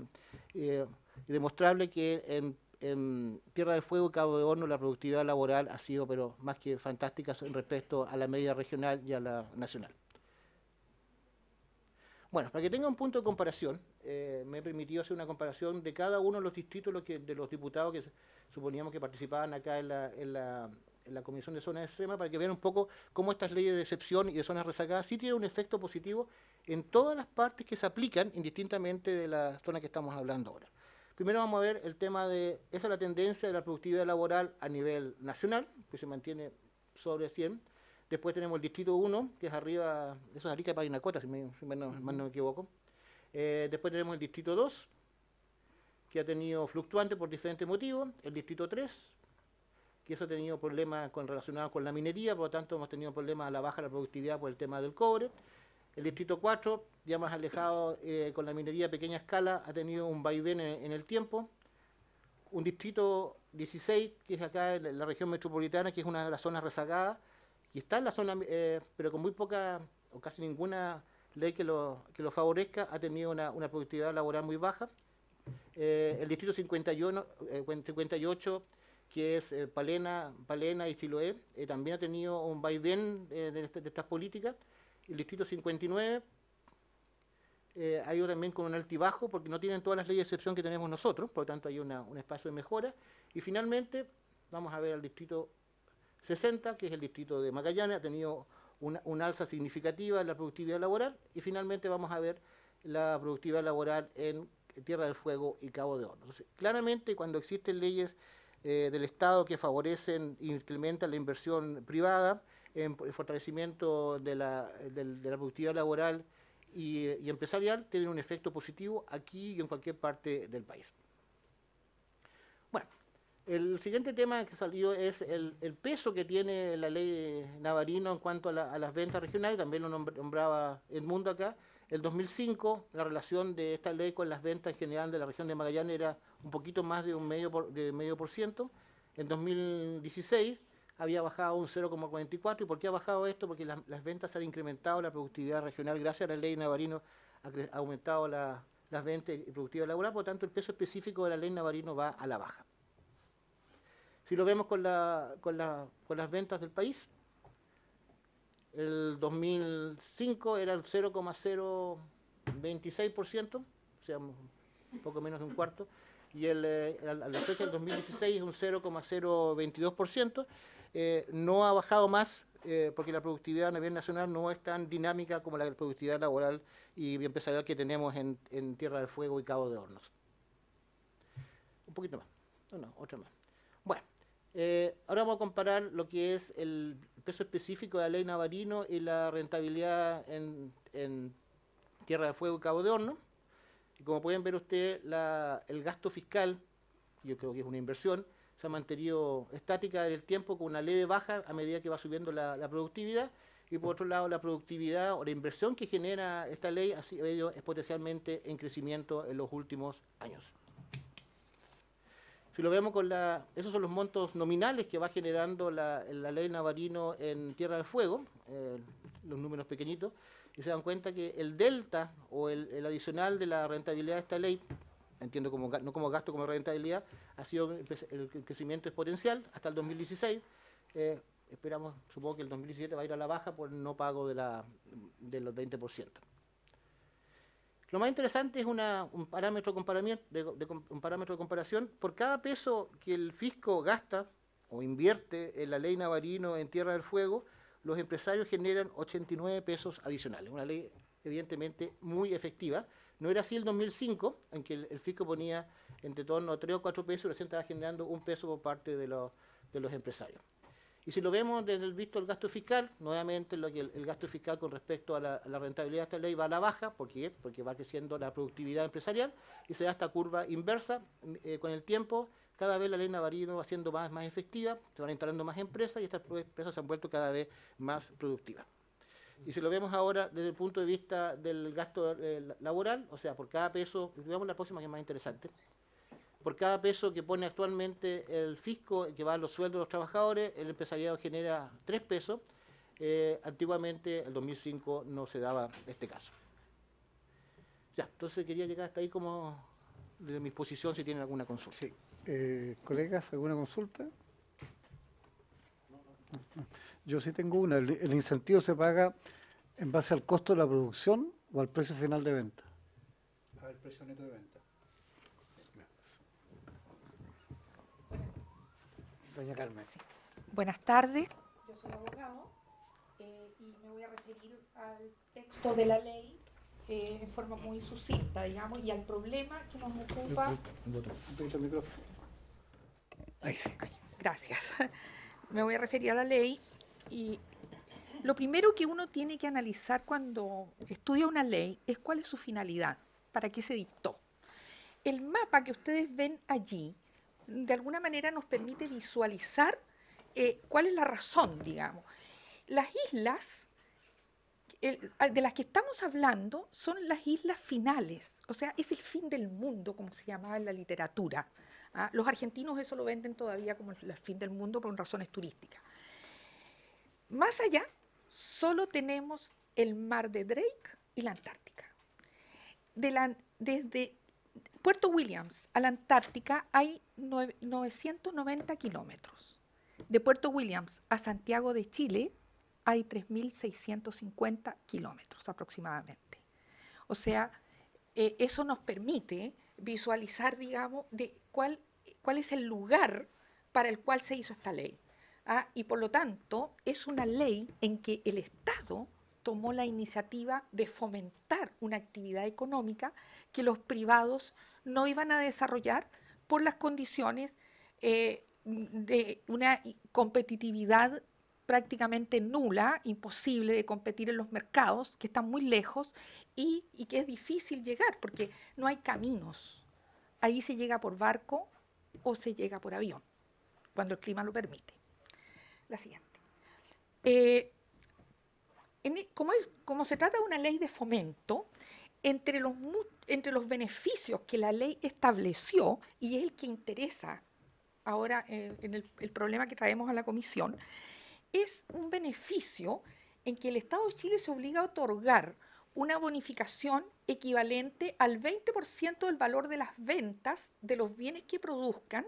demostrable que en Tierra del Fuego y Cabo de Horno la productividad laboral ha sido pero más que fantástica respecto a la media regional y a la nacional. Bueno, para que tenga un punto de comparación, me he permitido hacer una comparación de cada uno de los distritos de los diputados que suponíamos que participaban acá en la Comisión de Zonas Extremas, para que vean un poco cómo estas leyes de excepción y de zonas rezagadas sí tienen un efecto positivo en todas las partes que se aplican, indistintamente de la zona que estamos hablando ahora. Primero vamos a ver el tema esa es la tendencia de la productividad laboral a nivel nacional, que se mantiene sobre 100. Después tenemos el distrito 1, que es arriba, eso es Arica y Parinacota, si no me equivoco. Después tenemos el distrito 2, que ha tenido fluctuantes por diferentes motivos. El distrito 3, que eso ha tenido problemas relacionados con la minería, por lo tanto hemos tenido problemas a la baja de la productividad por el tema del cobre. El distrito 4, ya más alejado con la minería a pequeña escala, ha tenido un vaivén en el tiempo. Un distrito 16, que es acá en la región metropolitana, que es una de las zonas rezagadas, y está en la zona, pero con muy poca o casi ninguna ley que lo favorezca, ha tenido una productividad laboral muy baja. El distrito 58, que es Palena y Chiloé, también ha tenido un vaivén de estas políticas. El distrito 59 ha ido también con un altibajo, porque no tienen todas las leyes de excepción que tenemos nosotros, por lo tanto hay un espacio de mejora. Y finalmente, vamos a ver al distrito 60, que es el distrito de Magallanes, ha tenido una alza significativa en la productividad laboral, y finalmente vamos a ver la productividad laboral en Tierra del Fuego y Cabo de Hornos. Entonces, claramente, cuando existen leyes del Estado que favorecen e incrementan la inversión privada en el fortalecimiento de la productividad laboral y empresarial, tienen un efecto positivo aquí y en cualquier parte del país. Bueno, el siguiente tema que salió es el peso que tiene la ley Navarino en cuanto a las ventas regionales, también lo nombraba Edmundo acá. En 2005, la relación de esta ley con las ventas en general de la región de Magallanes era un poquito más de medio por ciento. En 2016 había bajado un 0,44. ¿Y por qué ha bajado esto? Porque las ventas han incrementado la productividad regional. Gracias a la ley Navarino ha aumentado las ventas y productividad laboral, por lo tanto el peso específico de la ley Navarino va a la baja. Si lo vemos con las ventas del país, el 2005 era el 0,026%, o sea, un poco menos de un cuarto, y a la fecha del 2016 es un 0,022%. No ha bajado más porque la productividad a nivel nacional no es tan dinámica como la productividad laboral y empresarial que tenemos en Tierra del Fuego y Cabo de Hornos. Un poquito más, no, otra más. Bueno. Ahora vamos a comparar lo que es el peso específico de la ley Navarino y la rentabilidad en Tierra del Fuego y Cabo de Hornos. Y como pueden ver ustedes, el gasto fiscal, yo creo que es una inversión, se ha mantenido estática en el tiempo con una leve baja a medida que va subiendo la productividad. Y por otro lado, la productividad o la inversión que genera esta ley ha sido exponencialmente en crecimiento en los últimos años. Si lo vemos esos son los montos nominales que va generando la ley Navarino en Tierra del Fuego, los números pequeñitos, y se dan cuenta que el delta o el adicional de la rentabilidad de esta ley, entiendo no como gasto, como rentabilidad, ha sido el crecimiento exponencial hasta el 2016. Esperamos, supongo que el 2017 va a ir a la baja por el no pago de los 20%. Lo más interesante es un parámetro de comparación. Por cada peso que el fisco gasta o invierte en la ley Navarino en Tierra del Fuego, los empresarios generan 89 pesos adicionales. Una ley evidentemente muy efectiva. No era así el 2005, en que el fisco ponía entre torno a 3 o 4 pesos y recién estaba generando 1 peso por parte de los empresarios. Y si lo vemos desde el visto del gasto fiscal, nuevamente el gasto fiscal con respecto a la rentabilidad de esta ley va a la baja. ¿Por qué? Porque va creciendo la productividad empresarial y se da esta curva inversa con el tiempo. Cada vez la ley Navarino va siendo más efectiva, se van instalando más empresas y estas empresas se han vuelto cada vez más productivas. Y si lo vemos ahora desde el punto de vista del gasto laboral, o sea, por cada peso, veamos la próxima que es más interesante. Por cada peso que pone actualmente el fisco, que va a los sueldos de los trabajadores, el empresariado genera 3 pesos. Antiguamente, en 2005, no se daba este caso. Ya, entonces quería llegar hasta ahí como de mi exposición, si tienen alguna consulta. Sí. Colegas, ¿alguna consulta? Yo sí tengo una. ¿El incentivo se paga en base al costo de la producción o al precio final de venta? Al precio neto de venta. Doña Carmen. Sí. Buenas tardes. Yo soy abogado y me voy a referir al texto de la ley en forma muy sucinta, digamos, y al problema que nos ocupa. Ahí sí. Gracias. Me voy a referir a la ley y lo primero que uno tiene que analizar cuando estudia una ley es cuál es su finalidad, para qué se dictó. El mapa que ustedes ven allí de alguna manera nos permite visualizar cuál es la razón, digamos. Las islas de las que estamos hablando son las islas finales, o sea, es el fin del mundo, como se llamaba en la literatura. ¿Ah? Los argentinos eso lo venden todavía como el fin del mundo por razones turísticas. Más allá, solo tenemos el mar de Drake y la Antártica. Desde Puerto Williams a la Antártica hay 990 kilómetros. De Puerto Williams a Santiago de Chile hay 3.650 kilómetros aproximadamente. O sea, eso nos permite visualizar, digamos, de cuál es el lugar para el cual se hizo esta ley. ¿Ah? Y por lo tanto, es una ley en que el Estado tomó la iniciativa de fomentar una actividad económica que los privados no iban a desarrollar por las condiciones de una competitividad prácticamente nula, imposible de competir en los mercados, que están muy lejos y que es difícil llegar porque no hay caminos. Ahí se llega por barco o se llega por avión, cuando el clima lo permite. La siguiente. Como se trata de una ley de fomento, entre los beneficios que la ley estableció, y es el que interesa ahora en el problema que traemos a la comisión, es un beneficio en que el Estado de Chile se obliga a otorgar una bonificación equivalente al 20% del valor de las ventas de los bienes que produzcan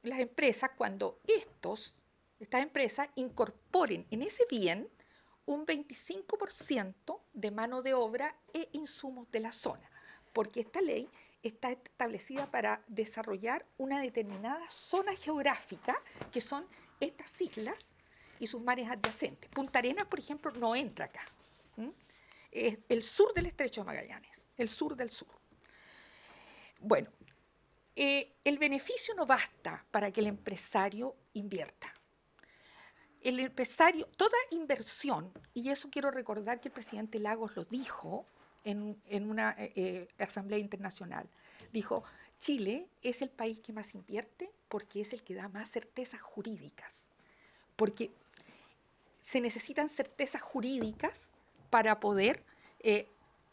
las empresas cuando estas empresas incorporen en ese bien un 25% de mano de obra e insumos de la zona, porque esta ley está establecida para desarrollar una determinada zona geográfica, que son estas islas y sus mares adyacentes. Punta Arenas, por ejemplo, no entra acá. Es el sur del Estrecho de Magallanes, el sur del sur. Bueno, el beneficio no basta para que el empresario invierta. El empresario, toda inversión, y eso quiero recordar que el presidente Lagos lo dijo en una asamblea internacional, dijo, Chile es el país que más invierte porque es el que da más certezas jurídicas, porque se necesitan certezas jurídicas para poder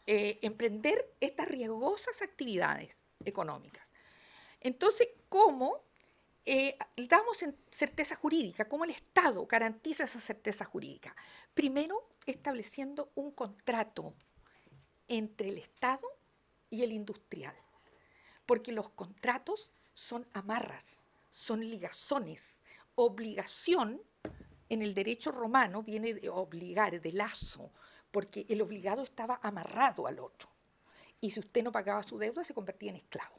emprender estas riesgosas actividades económicas. Entonces, ¿cómo damos certeza jurídica? ¿Cómo el Estado garantiza esa certeza jurídica? Primero, estableciendo un contrato entre el Estado y el industrial, porque los contratos son amarras, son ligazones. Obligación en el derecho romano viene de obligar, de lazo, porque el obligado estaba amarrado al otro, y si usted no pagaba su deuda se convertía en esclavo.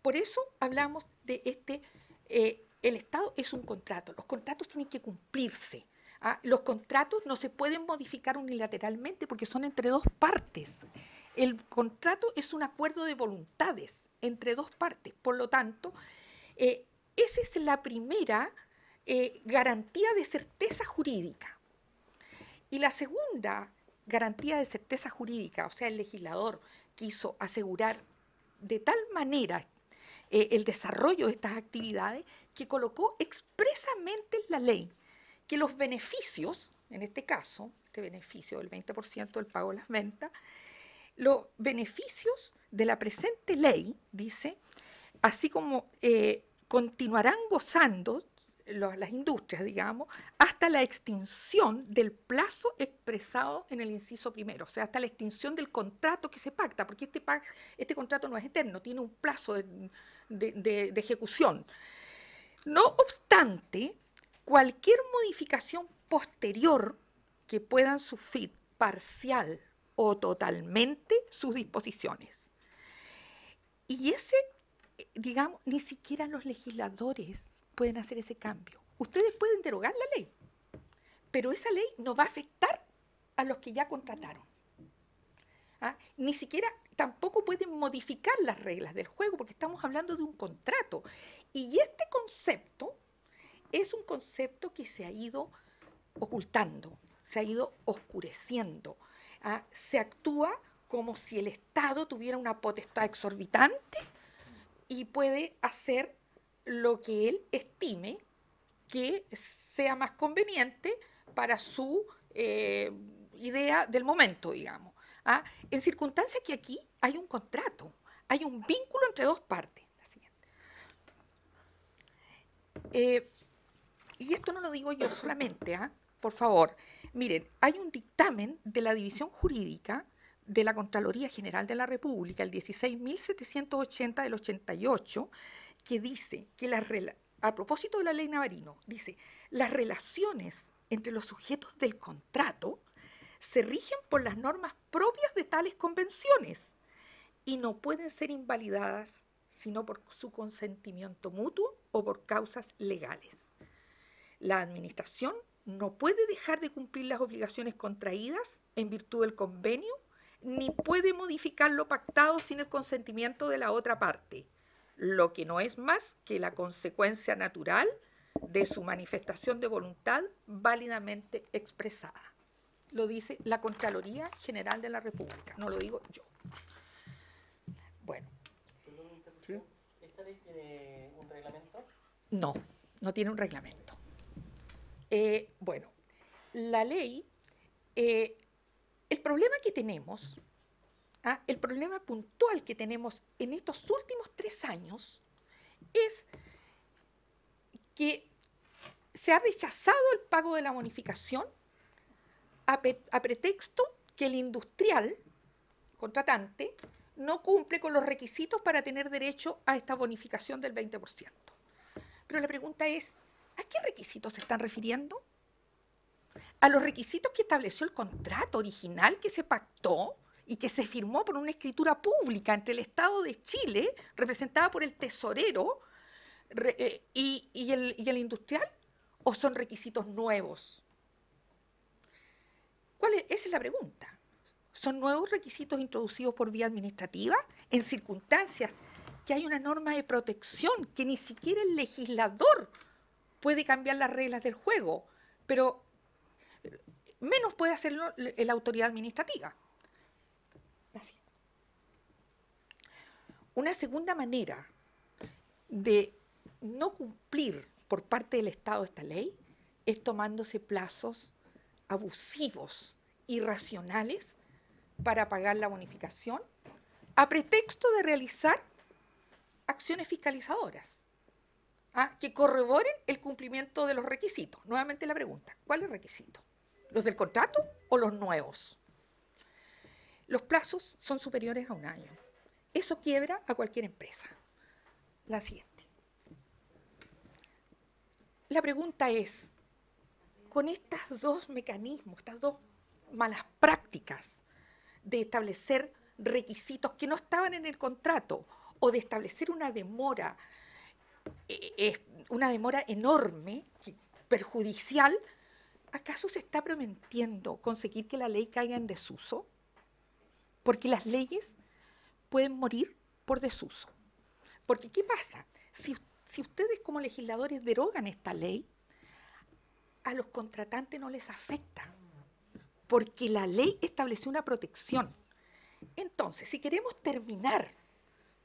Por eso hablamos de el Estado es un contrato, los contratos tienen que cumplirse. Los contratos no se pueden modificar unilateralmente porque son entre dos partes. El contrato es un acuerdo de voluntades entre dos partes, por lo tanto, esa es la primera garantía de certeza jurídica. Y la segunda garantía de certeza jurídica, o sea, el legislador quiso asegurar de tal manera el desarrollo de estas actividades que colocó expresamente en la ley que los beneficios, en este caso, este beneficio del 20% del pago de las ventas, los beneficios de la presente ley, dice, así como continuarán gozando las industrias, digamos, hasta la extinción del plazo expresado en el inciso primero, o sea, hasta la extinción del contrato que se pacta, porque este contrato no es eterno, tiene un plazo de ejecución. No obstante, cualquier modificación posterior que puedan sufrir parcial o totalmente sus disposiciones. Y digamos, ni siquiera los legisladores pueden hacer ese cambio. Ustedes pueden derogar la ley, pero esa ley no va a afectar a los que ya contrataron. Ni siquiera, tampoco pueden modificar las reglas del juego, porque estamos hablando de un contrato. Y este concepto es un concepto que se ha ido ocultando, se ha ido oscureciendo. Se actúa como si el Estado tuviera una potestad exorbitante y puede hacer lo que él estime que sea más conveniente para su idea del momento, digamos. En circunstancias que aquí hay un contrato, hay un vínculo entre dos partes. La siguiente. Y esto no lo digo yo solamente, por favor. Miren, hay un dictamen de la División Jurídica de la Contraloría General de la República, el 16.780 del 88, que dice que a propósito de la ley Navarino, dice, las relaciones entre los sujetos del contrato se rigen por las normas propias de tales convenciones y no pueden ser invalidadas sino por su consentimiento mutuo o por causas legales. La administración no puede dejar de cumplir las obligaciones contraídas en virtud del convenio, ni puede modificar lo pactado sin el consentimiento de la otra parte, lo que no es más que la consecuencia natural de su manifestación de voluntad válidamente expresada. Lo dice la Contraloría General de la República, no lo digo yo. Bueno. ¿Sí? ¿Esta ley tiene un reglamento? No, no tiene un reglamento. Bueno, la ley, el problema que tenemos, el problema puntual que tenemos en estos últimos 3 años es que se ha rechazado el pago de la bonificación a pretexto que el industrial, contratante, no cumple con los requisitos para tener derecho a esta bonificación del 20%. Pero la pregunta es, ¿a qué requisitos se están refiriendo? ¿A los requisitos que estableció el contrato original que se pactó y que se firmó por una escritura pública entre el Estado de Chile, representada por el tesorero, y el industrial? ¿O son requisitos nuevos? Esa es la pregunta. ¿Son nuevos requisitos introducidos por vía administrativa en circunstancias que hay una norma de protección que ni siquiera el legislador puede cambiar las reglas del juego, pero menos puede hacerlo la autoridad administrativa? Así. Una segunda manera de no cumplir por parte del Estado esta ley es tomándose plazos abusivos, irracionales, para pagar la bonificación a pretexto de realizar acciones fiscalizadoras que corroboren el cumplimiento de los requisitos. Nuevamente la pregunta, ¿cuáles requisitos? ¿Los del contrato o los nuevos? Los plazos son superiores a 1 año. Eso quiebra a cualquier empresa. La siguiente. La pregunta es, con estos 2 mecanismos, estas 2 malas prácticas de establecer requisitos que no estaban en el contrato o de establecer una demora enorme, perjudicial, ¿acaso se está prometiendo conseguir que la ley caiga en desuso? Porque las leyes pueden morir por desuso. Porque, ¿qué pasa? Si ustedes como legisladores derogan esta ley, a los contratantes no les afecta, porque la ley estableció una protección. Entonces, si queremos terminar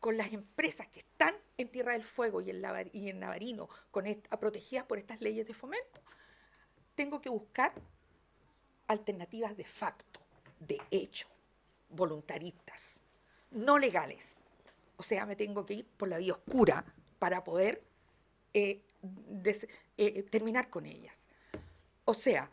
con las empresas que están en Tierra del Fuego y en Navarino protegidas por estas leyes de fomento, tengo que buscar alternativas de facto, de hecho, voluntaristas, no legales. O sea, me tengo que ir por la vía oscura para poder terminar con ellas. O sea,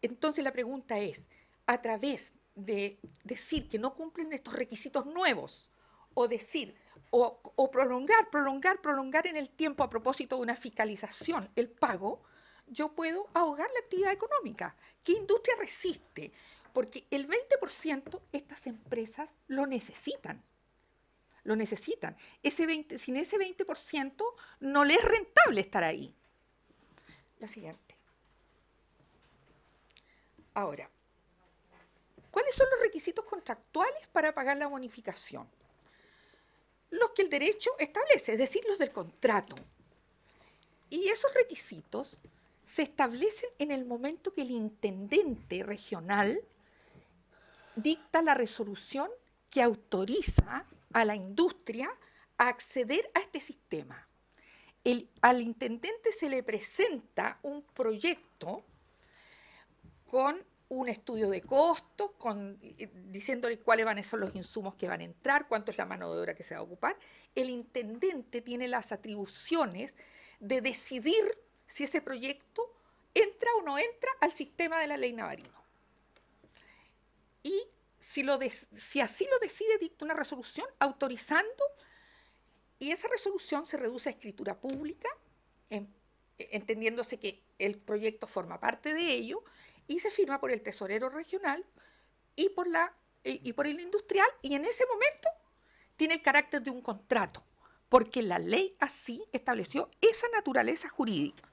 entonces la pregunta es, a través de decir que no cumplen estos requisitos nuevos, o decir, o prolongar en el tiempo a propósito de una fiscalización el pago, yo puedo ahogar la actividad económica. ¿Qué industria resiste? Porque el 20% estas empresas lo necesitan. Lo necesitan. Sin ese 20% no les es rentable estar ahí. La siguiente. Ahora, ¿cuáles son los requisitos contractuales para pagar la bonificación? Los que el derecho establece, es decir, los del contrato. Y esos requisitos se establecen en el momento que el intendente regional dicta la resolución que autoriza a la industria a acceder a este sistema. Al intendente se le presenta un proyecto con un estudio de costos, diciéndole cuáles van a ser los insumos que van a entrar, cuánto es la mano de obra que se va a ocupar. El intendente tiene las atribuciones de decidir si ese proyecto entra o no entra al sistema de la ley Navarino. Y si así lo decide, dicta una resolución autorizando, y esa resolución se reduce a escritura pública, entendiéndose que el proyecto forma parte de ello, y se firma por el tesorero regional y por el industrial, y en ese momento tiene el carácter de un contrato, porque la ley así estableció esa naturaleza jurídica.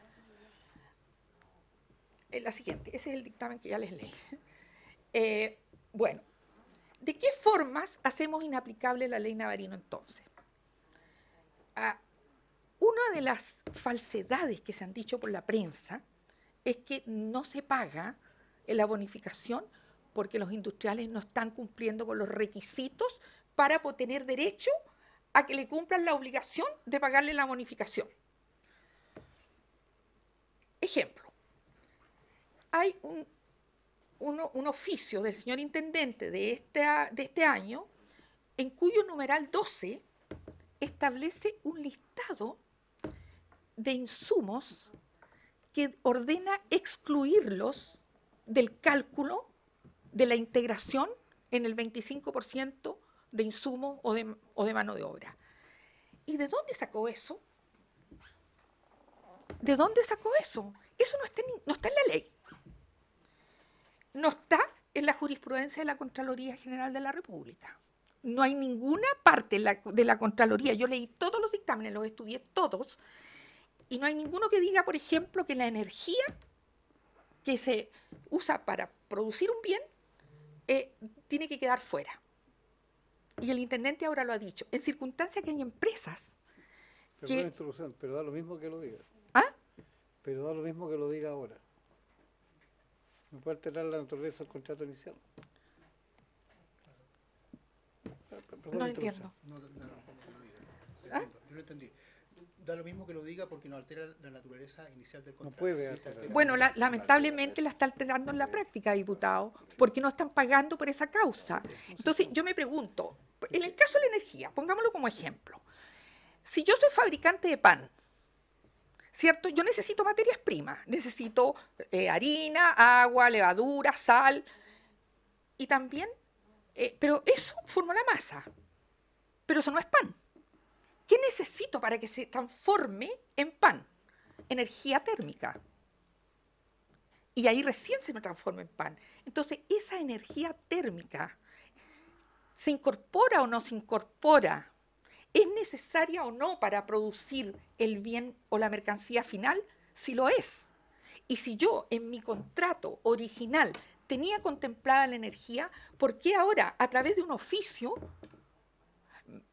la siguiente, ese es el dictamen que ya les leí. Bueno, ¿de qué formas hacemos inaplicable la ley Navarino entonces? Una de las falsedades que se han dicho por la prensa es que no se paga la bonificación porque los industriales no están cumpliendo con los requisitos para tener derecho a que le cumplan la obligación de pagarle la bonificación. Ejemplo, hay un oficio del señor intendente de este año en cuyo numeral 12 establece un listado de insumos que ordena excluirlos del cálculo de la integración en el 25% de insumos o de mano de obra. ¿Y de dónde sacó eso? ¿De dónde sacó eso? Eso no está en la ley. No está en la jurisprudencia de la Contraloría General de la República. No hay ninguna parte de la Contraloría. Yo leí todos los dictámenes, los estudié todos, y no hay ninguno que diga, por ejemplo, que la energía que se usa para producir un bien tiene que quedar fuera. Y el intendente ahora lo ha dicho. En circunstancias que hay empresas Perdón la introducción, pero da lo mismo que lo diga. ¿Ah? Pero da lo mismo que lo diga ahora. No puede alterar la naturaleza del contrato inicial. Perdón No la entiendo. ¿Ah? Yo lo entendí. Da lo mismo que lo diga porque no altera la naturaleza inicial del contrato. No puede alterar. Bueno, lamentablemente la está alterando en la práctica, diputado, porque no están pagando por esa causa. Entonces, yo me pregunto, en el caso de la energía, pongámoslo como ejemplo, si yo soy fabricante de pan, ¿cierto? Yo necesito materias primas, necesito harina, agua, levadura, sal, y también, pero eso forma la masa, pero eso no es pan. ¿Qué necesito para que se transforme en pan? Energía térmica. Y ahí recién se me transforma en pan. Entonces, esa energía térmica, ¿se incorpora o no se incorpora? ¿Es necesaria o no para producir el bien o la mercancía final? Si lo es. Y si yo en mi contrato original tenía contemplada la energía, ¿por qué ahora, a través de un oficio,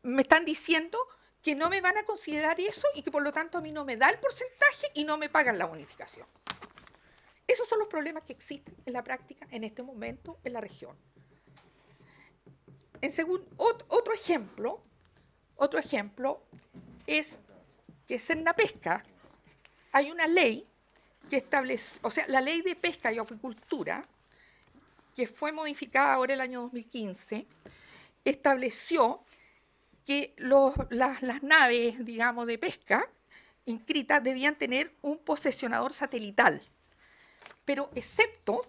me están diciendo que no me van a considerar eso y que por lo tanto a mí no me da el porcentaje y no me pagan la bonificación? Esos son los problemas que existen en la práctica en este momento en la región. Otro ejemplo es que en Sernapesca hay una ley que establece, o sea, la ley de pesca y acuicultura, que fue modificada ahora el año 2015, estableció que las naves, digamos, de pesca inscritas debían tener un posesionador satelital, pero excepto,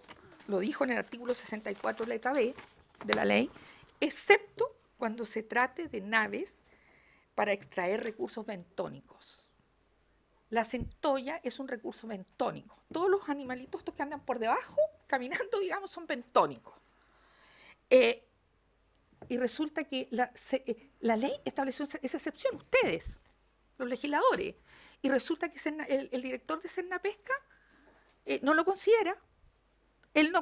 lo dijo en el artículo 64, letra B de la ley, excepto cuando se trate de naves para extraer recursos bentónicos. La centolla es un recurso bentónico. Todos los animalitos estos que andan por debajo, caminando, digamos, son bentónicos. Y resulta que la ley estableció esa excepción, ustedes, los legisladores, y resulta que el director de Sernapesca no lo considera. Él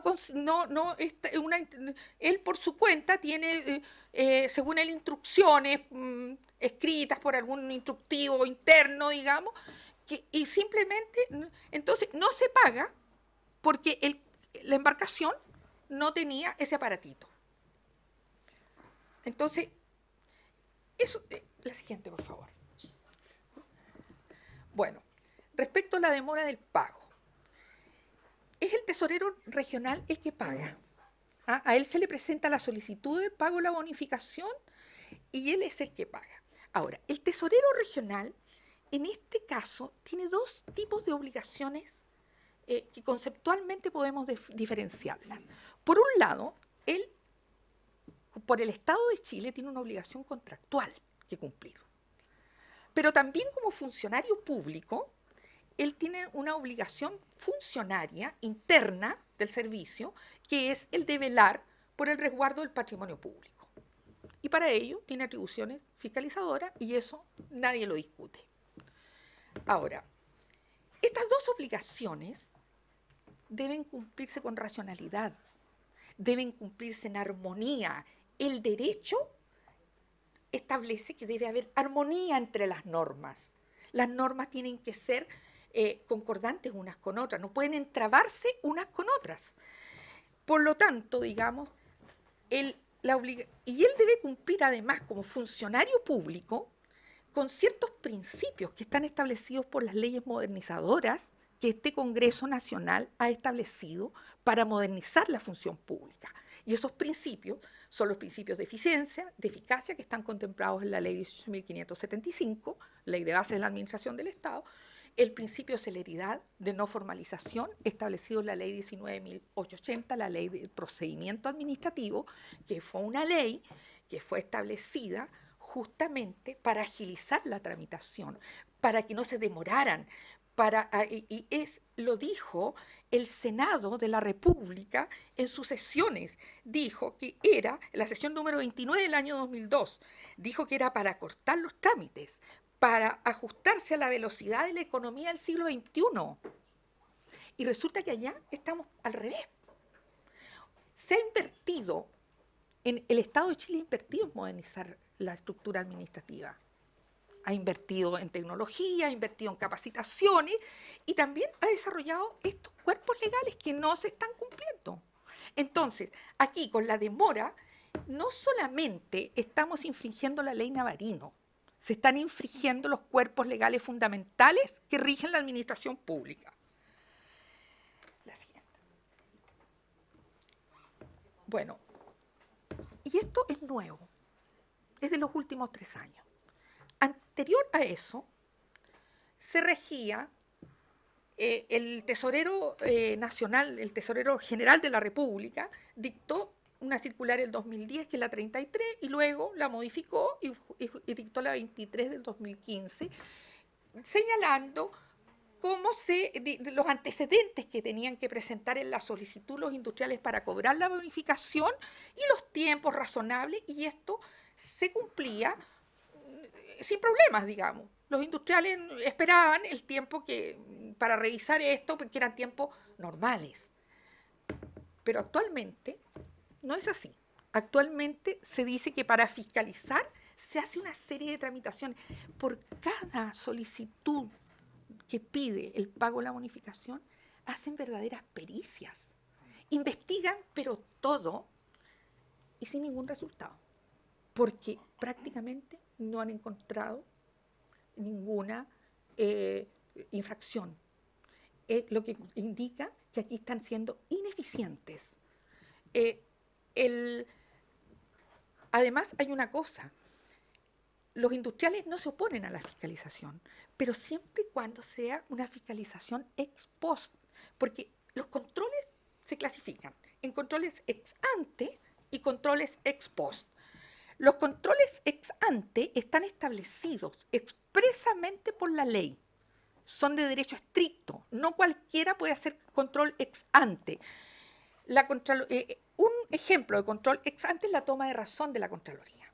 él por su cuenta tiene, según él, instrucciones escritas por algún instructivo interno, digamos, y simplemente, entonces, no se paga porque la embarcación no tenía ese aparatito. Entonces, eso, la siguiente, por favor. Bueno, respecto a la demora del pago, es el tesorero regional el que paga. A él se le presenta la solicitud de pago de la bonificación y él es el que paga. Ahora, el tesorero regional, en este caso, tiene dos tipos de obligaciones que conceptualmente podemos diferenciarlas. Por un lado, él, por el Estado de Chile, tiene una obligación contractual que cumplir. Pero también como funcionario público, él tiene una obligación funcionaria interna del servicio, que es el de velar por el resguardo del patrimonio público. Y para ello tiene atribuciones fiscalizadoras y eso nadie lo discute. Ahora, estas dos obligaciones deben cumplirse con racionalidad, deben cumplirse en armonía. El derecho establece que debe haber armonía entre las normas. Las normas tienen que ser concordantes unas con otras, no pueden entrabarse unas con otras. Por lo tanto, digamos, y él debe cumplir además como funcionario público con ciertos principios que están establecidos por las leyes modernizadoras que este Congreso Nacional ha establecido para modernizar la función pública. Y esos principios son los principios de eficiencia, de eficacia, que están contemplados en la Ley 18.575, Ley de Bases de la Administración del Estado, el principio de celeridad, de no formalización, establecido en la Ley 19.880, la Ley de Procedimiento Administrativo, que fue una ley que fue establecida justamente para agilizar la tramitación, para que no se demoraran, lo dijo el Senado de la República en sus sesiones, dijo que era, en la sesión número 29 del año 2002, dijo que era para cortar los trámites, para ajustarse a la velocidad de la economía del siglo XXI. Y resulta que allá estamos al revés. Se ha invertido, el Estado de Chile ha invertido en modernizar la estructura administrativa. Ha invertido en tecnología, ha invertido en capacitaciones y también ha desarrollado estos cuerpos legales que no se están cumpliendo. Entonces, aquí con la demora, no solamente estamos infringiendo la ley Navarino, se están infringiendo los cuerpos legales fundamentales que rigen la administración pública. La siguiente. Bueno, y esto es nuevo, es de los últimos 3 años. Anterior a eso, se regía el tesorero nacional, el tesorero general de la República, dictó una circular el 2010, que es la 33, y luego la modificó y dictó la 23 del 2015, señalando los antecedentes que tenían que presentar en la solicitud los industriales para cobrar la bonificación y los tiempos razonables, y esto se cumplía sin problemas, digamos. Los industriales esperaban el tiempo para revisar esto, porque eran tiempos normales. Pero actualmente no es así. Actualmente se dice que para fiscalizar se hace una serie de tramitaciones. Por cada solicitud que pide el pago de la bonificación, hacen verdaderas pericias. Investigan, pero todo, y sin ningún resultado. Porque prácticamente no han encontrado ninguna infracción. Lo que indica que aquí están siendo ineficientes. Además, hay una cosa. Los industriales no se oponen a la fiscalización, pero siempre y cuando sea una fiscalización ex post, porque los controles se clasifican en controles ex ante y controles ex post. Los controles ex ante están establecidos expresamente por la ley. Son de derecho estricto. No cualquiera puede hacer control ex ante. Un ejemplo de control ex ante es la toma de razón de la Contraloría,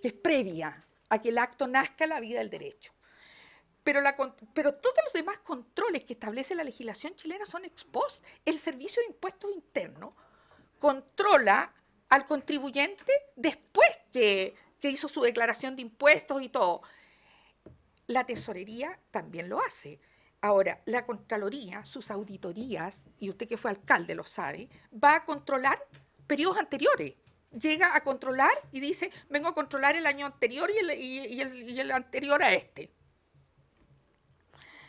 que es previa a que el acto nazca en la vida del derecho. Pero todos los demás controles que establece la legislación chilena son ex post. El Servicio de Impuestos Internos controla al contribuyente después que hizo su declaración de impuestos y todo. La tesorería también lo hace. Ahora, la Contraloría, sus auditorías, y usted que fue alcalde lo sabe, va a controlar periodos anteriores. Llega a controlar y dice, vengo a controlar el año anterior y el anterior a este.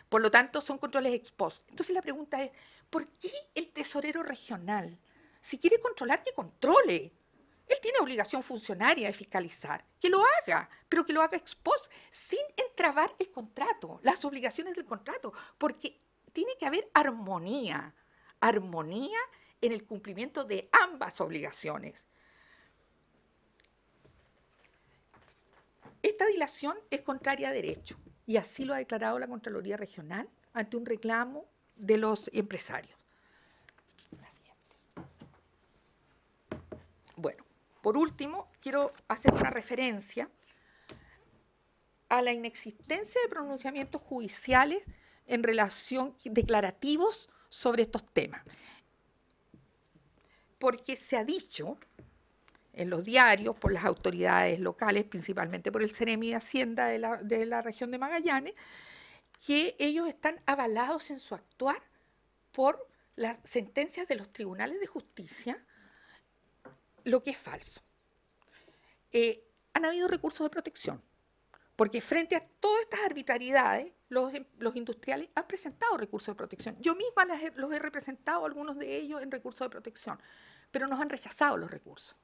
Por lo tanto, son controles ex post. Entonces la pregunta es, ¿por qué el tesorero regional, si quiere controlar, que controle? Él tiene obligación funcionaria de fiscalizar, que lo haga, pero que lo haga ex post, sin entrabar el contrato, las obligaciones del contrato, porque tiene que haber armonía en el cumplimiento de ambas obligaciones. Esta dilación es contraria a derecho, y así lo ha declarado la Contraloría Regional ante un reclamo de los empresarios. Bueno, por último, quiero hacer una referencia a la inexistencia de pronunciamientos judiciales en relación declarativos sobre estos temas. Porque se ha dicho en los diarios, por las autoridades locales, principalmente por el Ceremi de Hacienda de la región de Magallanes, que ellos están avalados en su actuar por las sentencias de los tribunales de justicia, lo que es falso. Han habido recursos de protección, porque frente a todas estas arbitrariedades, los industriales han presentado recursos de protección. Yo misma los he representado, algunos de ellos, en recursos de protección, pero nos han rechazado los recursos.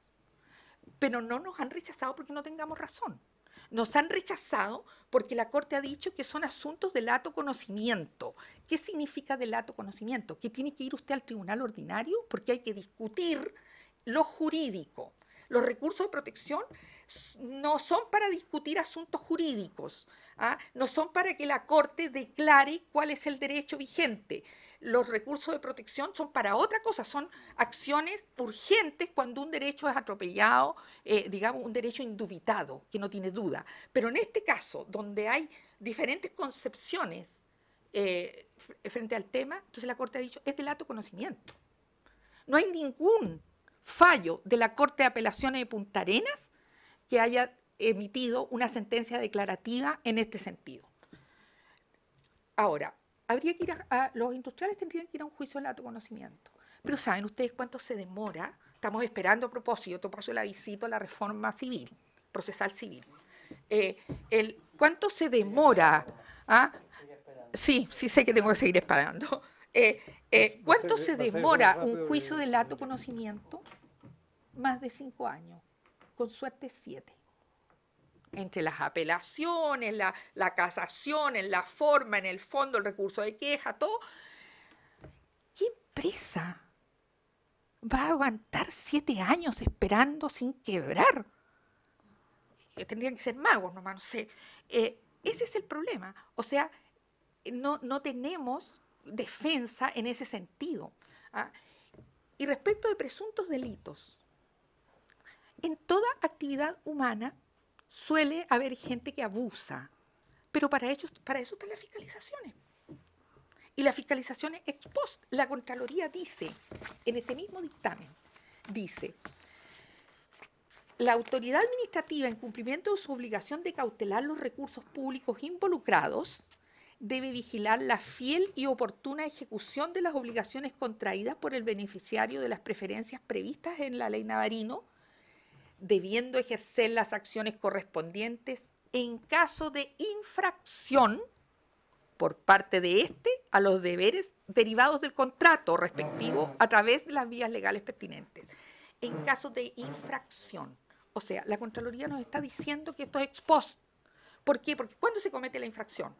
Pero no nos han rechazado porque no tengamos razón. Nos han rechazado porque la Corte ha dicho que son asuntos de lato conocimiento. ¿Qué significa de lato conocimiento? Que tiene que ir usted al tribunal ordinario porque hay que discutir lo jurídico. Los recursos de protección no son para discutir asuntos jurídicos, ¿ah? No son para que la Corte declare cuál es el derecho vigente. Los recursos de protección son para otra cosa, son acciones urgentes cuando un derecho es atropellado, digamos, un derecho indubitado, que no tiene duda. Pero en este caso, donde hay diferentes concepciones frente al tema, entonces la Corte ha dicho, es delato conocimiento. No hay ningún fallo de la Corte de Apelaciones de Punta Arenas que haya emitido una sentencia declarativa en este sentido. Ahora, habría que ir los industriales tendrían que ir a un juicio de delato conocimiento. Pero ¿saben ustedes cuánto se demora? Estamos esperando, a propósito, paso el avisito a la reforma civil, procesal civil. ¿Cuánto se demora? ¿Ah? Sí, sí sé que tengo que seguir esperando. ¿Cuánto se demora un juicio de delato conocimiento? Más de 5 años, con suerte 7. Entre las apelaciones, la casación, en la forma, en el fondo, el recurso de queja, todo. ¿Qué empresa va a aguantar 7 años esperando sin quebrar? Tendrían que ser magos nomás, no sé. Ese es el problema. O sea, no tenemos defensa en ese sentido. ¿Ah? Y respecto de presuntos delitos, en toda actividad humana suele haber gente que abusa, pero para eso están las fiscalizaciones. Y las fiscalizaciones ex post. La Contraloría dice, en este mismo dictamen, dice, la autoridad administrativa, en cumplimiento de su obligación de cautelar los recursos públicos involucrados, debe vigilar la fiel y oportuna ejecución de las obligaciones contraídas por el beneficiario de las preferencias previstas en la Ley Navarino, debiendo ejercer las acciones correspondientes en caso de infracción por parte de éste a los deberes derivados del contrato respectivo a través de las vías legales pertinentes. En caso de infracción. O sea, la Contraloría nos está diciendo que esto es ex post. ¿Por qué? Porque ¿cuándo se comete la infracción?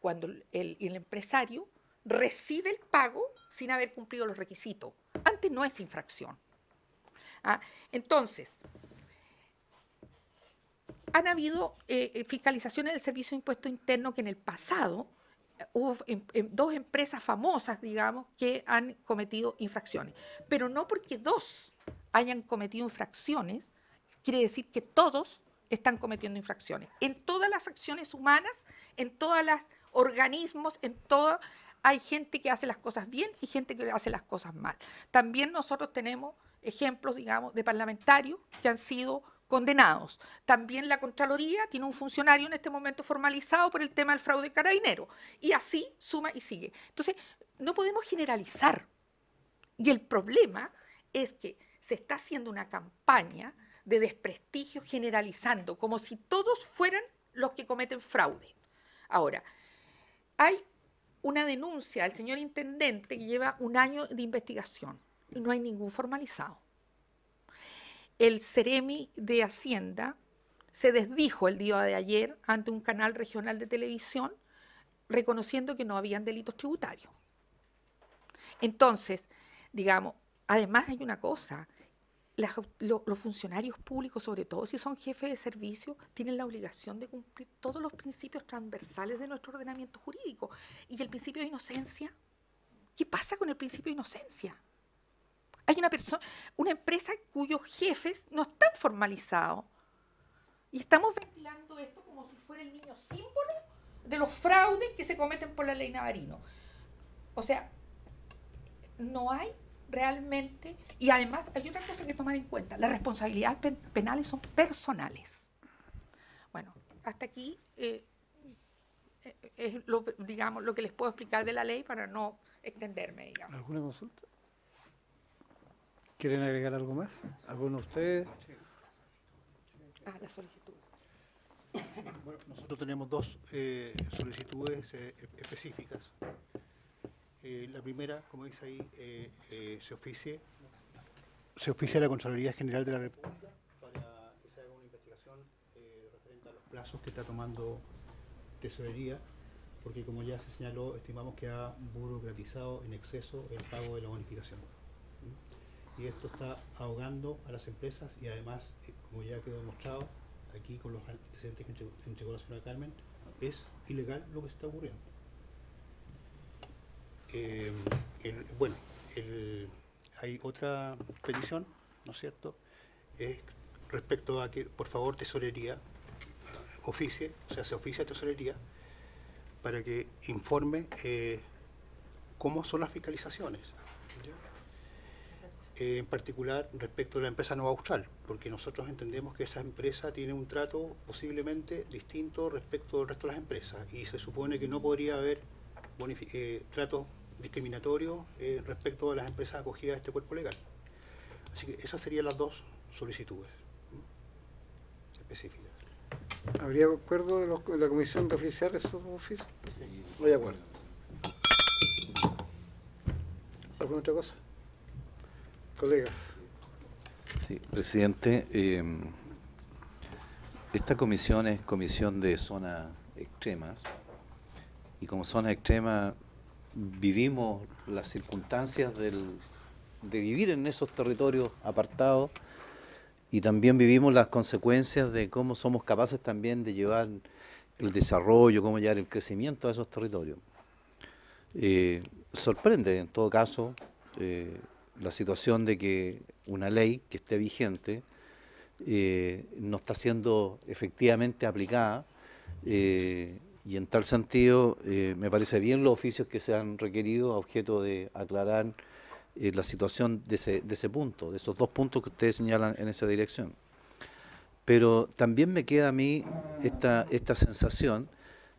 Cuando el empresario recibe el pago sin haber cumplido los requisitos. Antes no es infracción. ¿Ah? Entonces, han habido fiscalizaciones del Servicio de Impuesto Interno que en el pasado hubo 2 empresas famosas, digamos, que han cometido infracciones. Pero no porque 2 hayan cometido infracciones, quiere decir que todos están cometiendo infracciones. En todas las acciones humanas, en todos los organismos, en todo, hay gente que hace las cosas bien y gente que hace las cosas mal. También nosotros tenemos ejemplos, digamos, de parlamentarios que han sido condenados. También la Contraloría tiene un funcionario en este momento formalizado por el tema del fraude carabinero. Y así suma y sigue. Entonces, no podemos generalizar. Y el problema es que se está haciendo una campaña de desprestigio generalizando, como si todos fueran los que cometen fraude. Ahora, hay una denuncia del señor intendente que lleva 1 año de investigación y no hay ningún formalizado. El Ceremi de Hacienda se desdijo el día de ayer ante un canal regional de televisión reconociendo que no habían delitos tributarios. Entonces, digamos, además hay una cosa, los funcionarios públicos, sobre todo si son jefes de servicio, tienen la obligación de cumplir todos los principios transversales de nuestro ordenamiento jurídico. ¿Y el principio de inocencia? ¿Qué pasa con el principio de inocencia? Hay una empresa cuyos jefes no están formalizados. Y estamos ventilando esto como si fuera el niño símbolo de los fraudes que se cometen por la Ley Navarino. O sea, no hay realmente, y además hay otra cosa que tomar en cuenta, las responsabilidades penales son personales. Bueno, hasta aquí es digamos, lo que les puedo explicar de la ley para no extenderme, digamos. ¿Alguna consulta? ¿Quieren agregar algo más? ¿Alguno de ustedes? La solicitud. Bueno, nosotros tenemos dos solicitudes específicas. La primera, como dice ahí, se oficia a la Contraloría General de la República para que se haga una investigación referente a los plazos que está tomando Tesorería, porque como ya se señaló, estimamos que ha burocratizado en exceso el pago de la bonificación. Y esto está ahogando a las empresas y además, como ya quedó demostrado aquí con los antecedentes que entregó la señora Carmen, es ilegal lo que está ocurriendo. Hay otra petición, ¿no es cierto? Es respecto a que, por favor, Tesorería oficie, o sea, se oficia a Tesorería para que informe cómo son las fiscalizaciones. ¿Ya? En particular respecto a la empresa Nova Austral, porque nosotros entendemos que esa empresa tiene un trato posiblemente distinto respecto al resto de las empresas y se supone que no podría haber tratos discriminatorios respecto a las empresas acogidas a este cuerpo legal. Así que esas serían las dos solicitudes específicas. ¿Habría acuerdo de la comisión de oficiar esos oficios? No hay acuerdo. ¿Alguna otra cosa? Colegas. Sí, presidente, esta comisión es comisión de zonas extremas y como zona extrema vivimos las circunstancias de vivir en esos territorios apartados y también vivimos las consecuencias de cómo somos capaces también de llevar el desarrollo, cómo llevar el crecimiento a esos territorios. Sorprende en todo caso la situación de que una ley que esté vigente no está siendo efectivamente aplicada y en tal sentido me parece bien los oficios que se han requerido a objeto de aclarar la situación de ese punto, de esos dos puntos que ustedes señalan en esa dirección. Pero también me queda a mí esta sensación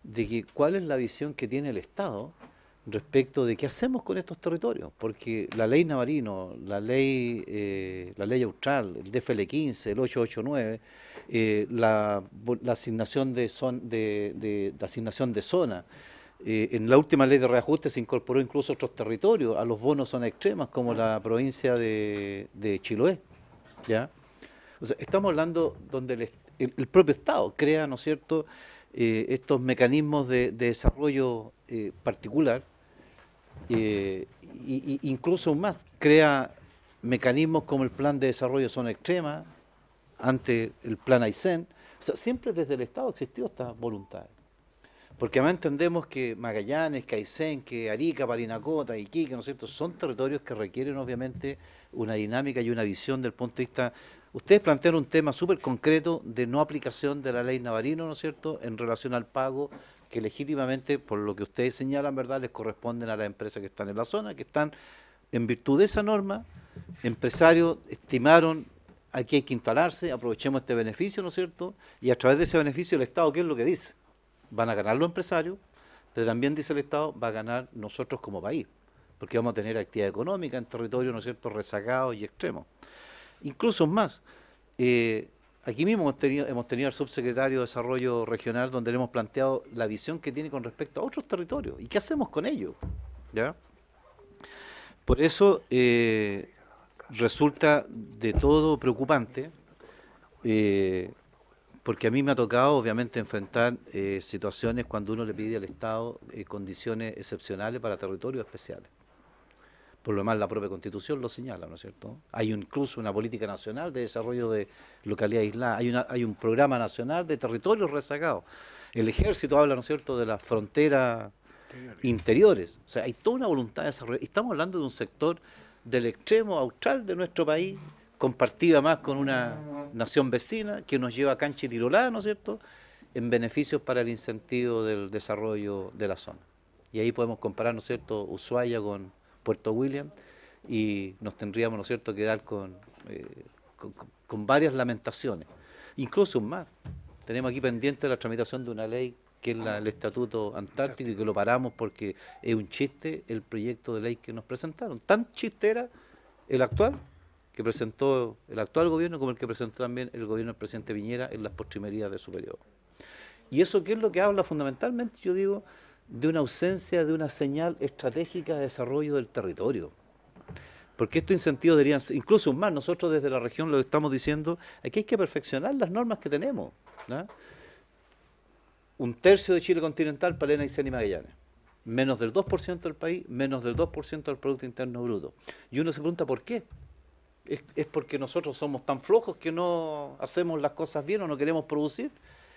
de que cuál es la visión que tiene el Estado respecto de qué hacemos con estos territorios, porque la ley Navarino, la ley Austral, el DFL 15, el 889, la asignación de zona, en la última ley de reajuste se incorporó incluso otros territorios a los bonos zona extremas, como la provincia de Chiloé, ¿ya? O sea, estamos hablando donde el propio Estado crea, ¿no es cierto?, estos mecanismos de desarrollo particular, incluso más, crea mecanismos como el plan de desarrollo de zona extrema, ante el plan Aysén. O sea, siempre desde el Estado existió esta voluntad. Porque además entendemos que Magallanes, que Aysén, que Arica, Parinacota, Iquique, ¿no es cierto?, son territorios que requieren obviamente una dinámica y una visión del punto de vista. Ustedes plantean un tema súper concreto de no aplicación de la ley Navarino, ¿no es cierto?, en relación al pago que legítimamente, por lo que ustedes señalan, ¿verdad?, les corresponden a las empresas que están en la zona, que están en virtud de esa norma, empresarios estimaron aquí hay que instalarse, aprovechemos este beneficio, ¿no es cierto?, y a través de ese beneficio el Estado, ¿qué es lo que dice? Van a ganar los empresarios, pero también dice el Estado, va a ganar nosotros como país, porque vamos a tener actividad económica en territorios, ¿no es cierto?, rezagados y extremos. Incluso más, aquí mismo hemos tenido al subsecretario de Desarrollo Regional, donde le hemos planteado la visión que tiene con respecto a otros territorios, y qué hacemos con ellos, ¿ya? Por eso resulta de todo preocupante, porque a mí me ha tocado obviamente enfrentar situaciones cuando uno le pide al Estado condiciones excepcionales para territorios especiales. Por lo demás la propia Constitución lo señala, ¿no es cierto? Hay incluso una política nacional de desarrollo de localidades aisladas, hay un programa nacional de territorios rezagados. El Ejército habla, ¿no es cierto?, de las fronteras interiores. O sea, hay toda una voluntad de desarrollo. Estamos hablando de un sector del extremo austral de nuestro país, compartida más con una nación vecina que nos lleva a cancha y tirolada, ¿no es cierto?, en beneficios para el incentivo del desarrollo de la zona. Y ahí podemos comparar, ¿no es cierto?, Ushuaia con Puerto William y nos tendríamos, ¿no es cierto?, que dar con varias lamentaciones, incluso más. Tenemos aquí pendiente la tramitación de una ley que es el Estatuto Antártico y que lo paramos porque es un chiste el proyecto de ley que nos presentaron. Tan chiste era el actual, que presentó el actual gobierno, como el que presentó también el gobierno del presidente Piñera en las postrimerías de su periodo. ¿Y eso qué es lo que habla fundamentalmente? Yo digo, de una ausencia de una señal estratégica de desarrollo del territorio. Porque estos incentivos deberían ser, incluso más, nosotros desde la región lo estamos diciendo, aquí hay que perfeccionar las normas que tenemos, ¿no? 1/3 de Chile continental, Palena, Aysén y Magallanes. Menos del 2% del país, menos del 2% del Producto Interno Bruto. Y uno se pregunta ¿por qué? ¿Es porque nosotros somos tan flojos que no hacemos las cosas bien o no queremos producir?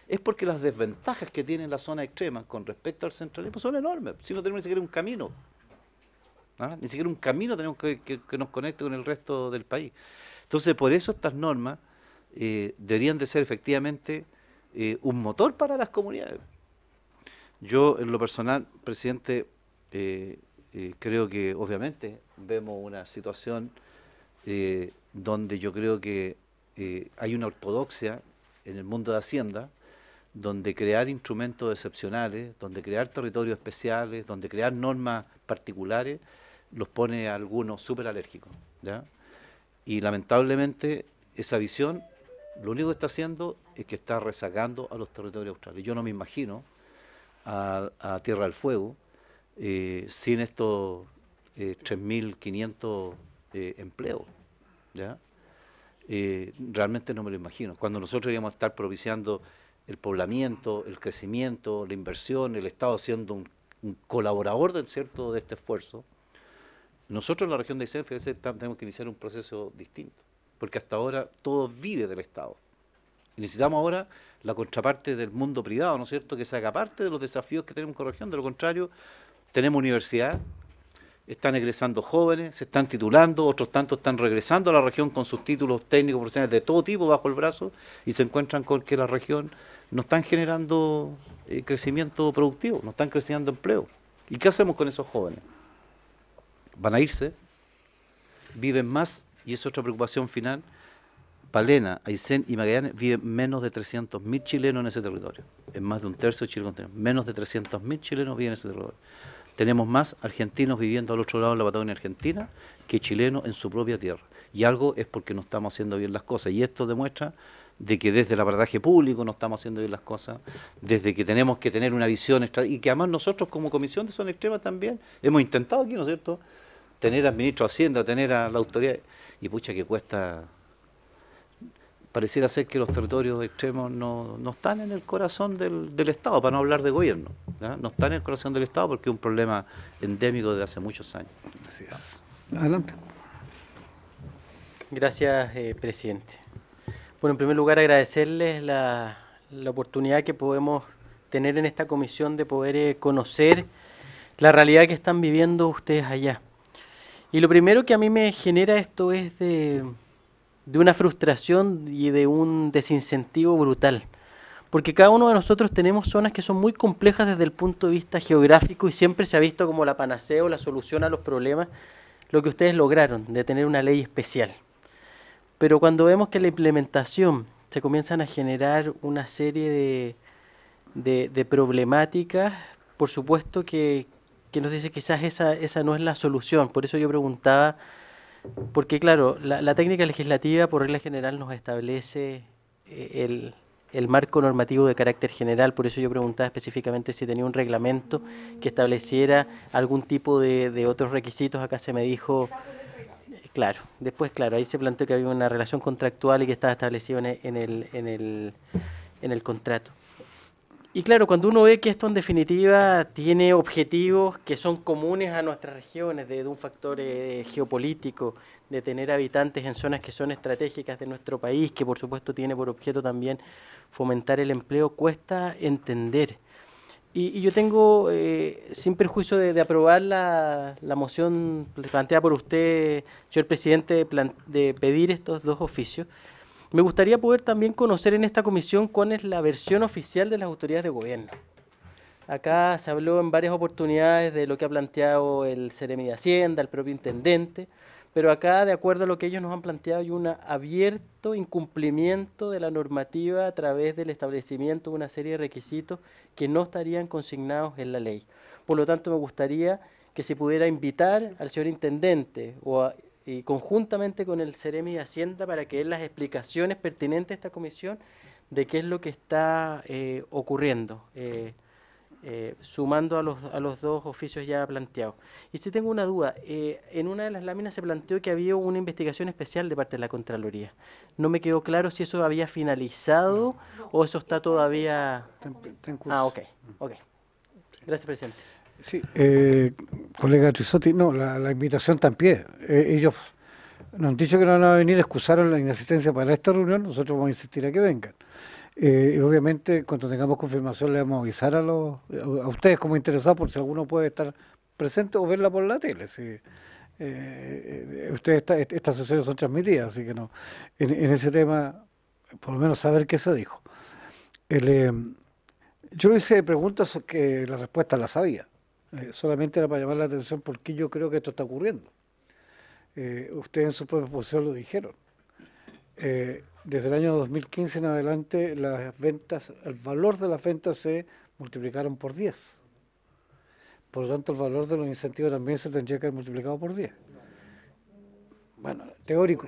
Es porque las desventajas que tiene la zona extrema con respecto al centralismo son enormes. Si no tenemos ni siquiera un camino. ¿Ah? Ni siquiera un camino tenemos que nos conecte con el resto del país. Entonces, por eso estas normas deberían de ser efectivamente un motor para las comunidades. Yo, en lo personal, presidente, creo que obviamente vemos una situación donde yo creo que hay una ortodoxia en el mundo de Hacienda, donde crear instrumentos excepcionales, donde crear territorios especiales, donde crear normas particulares, los pone a algunos súper alérgicos, ¿ya? Y lamentablemente esa visión lo único que está haciendo es que está rezagando a los territorios australes. Yo no me imagino a Tierra del Fuego sin estos 3.500 empleos, ¿ya? Realmente no me lo imagino. Cuando nosotros íbamos a estar propiciando el poblamiento, el crecimiento, la inversión, el Estado siendo un colaborador de este esfuerzo, nosotros en la región de Aysén tenemos que iniciar un proceso distinto, porque hasta ahora todo vive del Estado. Y necesitamos ahora la contraparte del mundo privado, ¿no es cierto?, que se haga parte de los desafíos que tenemos con la región. De lo contrario, tenemos universidad, están egresando jóvenes, se están titulando, otros tantos están regresando a la región con sus títulos técnicos profesionales de todo tipo bajo el brazo y se encuentran con que la región no están generando crecimiento productivo, no están creciendo empleo. ¿Y qué hacemos con esos jóvenes? Van a irse, viven más, y es otra preocupación final. Palena, Aysén y Magallanes viven menos de 300.000 chilenos en ese territorio. Es más de 1/3 de Chile continental. Menos de 300.000 chilenos viven en ese territorio. Tenemos más argentinos viviendo al otro lado de la Patagonia Argentina que chilenos en su propia tierra. Y algo es porque no estamos haciendo bien las cosas. Y esto demuestra de que desde el aparataje público no estamos haciendo bien las cosas, desde que tenemos que tener una visión y que además nosotros como Comisión de Zona Extrema también hemos intentado aquí, ¿no es cierto?, tener al ministro de Hacienda, tener a la autoridad, y pucha que cuesta. Pareciera ser que los territorios extremos no están en el corazón del Estado, para no hablar de gobierno, ¿ya? No están en el corazón del Estado porque es un problema endémico desde hace muchos años. Así es. Adelante. Gracias, presidente. Bueno, en primer lugar agradecerles la oportunidad que podemos tener en esta comisión de poder conocer la realidad que están viviendo ustedes allá. Y lo primero que a mí me genera esto es de una frustración y de un desincentivo brutal. Porque cada uno de nosotros tenemos zonas que son muy complejas desde el punto de vista geográfico y siempre se ha visto como la panacea o la solución a los problemas lo que ustedes lograron, de tener una ley especial. Pero cuando vemos que la implementación se comienzan a generar una serie de problemáticas, por supuesto que nos dice quizás esa no es la solución. Por eso yo preguntaba, porque claro, la técnica legislativa por regla general nos establece el marco normativo de carácter general, por eso yo preguntaba específicamente si tenía un reglamento que estableciera algún tipo de otros requisitos. Acá se me dijo, claro, después claro, ahí se planteó que había una relación contractual y que estaba establecido en el contrato. Y claro, cuando uno ve que esto en definitiva tiene objetivos que son comunes a nuestras regiones, de un factor geopolítico, de tener habitantes en zonas que son estratégicas de nuestro país, que por supuesto tiene por objeto también fomentar el empleo, cuesta entender. Y yo tengo, sin perjuicio de aprobar la moción planteada por usted, señor presidente, de pedir estos dos oficios, me gustaría poder también conocer en esta comisión cuál es la versión oficial de las autoridades de gobierno. Acá se habló en varias oportunidades de lo que ha planteado el Seremi de Hacienda, el propio intendente, pero acá, de acuerdo a lo que ellos nos han planteado, hay un abierto incumplimiento de la normativa a través del establecimiento de una serie de requisitos que no estarían consignados en la ley. Por lo tanto, me gustaría que se pudiera invitar al señor intendente y conjuntamente con el Seremi de Hacienda para que den las explicaciones pertinentes a esta comisión de qué es lo que está ocurriendo. Sumando a los dos oficios ya planteados. Y si tengo una duda, en una de las láminas se planteó que había una investigación especial de parte de la Contraloría. No me quedó claro si eso había finalizado o eso está todavía... Está en curso. Ah, ok. Gracias, presidente. Sí, colega Trisotti, no, la invitación está en pie. Ellos nos han dicho que no van a venir, excusaron la inasistencia para esta reunión, nosotros vamos a insistir a que vengan. Y obviamente, cuando tengamos confirmación, le vamos a avisar a ustedes como interesados, por si alguno puede estar presente o verla por la tele. Si, estas sesiones son transmitidas, así que no. En ese tema, por lo menos saber qué se dijo. Yo hice preguntas que la respuesta la sabía. Solamente era para llamar la atención porque yo creo que esto está ocurriendo. Ustedes en su propia posición lo dijeron. Desde el año 2015 en adelante las ventas, el valor de las ventas se multiplicaron por 10. Por lo tanto, el valor de los incentivos también se tendría que haber multiplicado por 10. Bueno, teórico.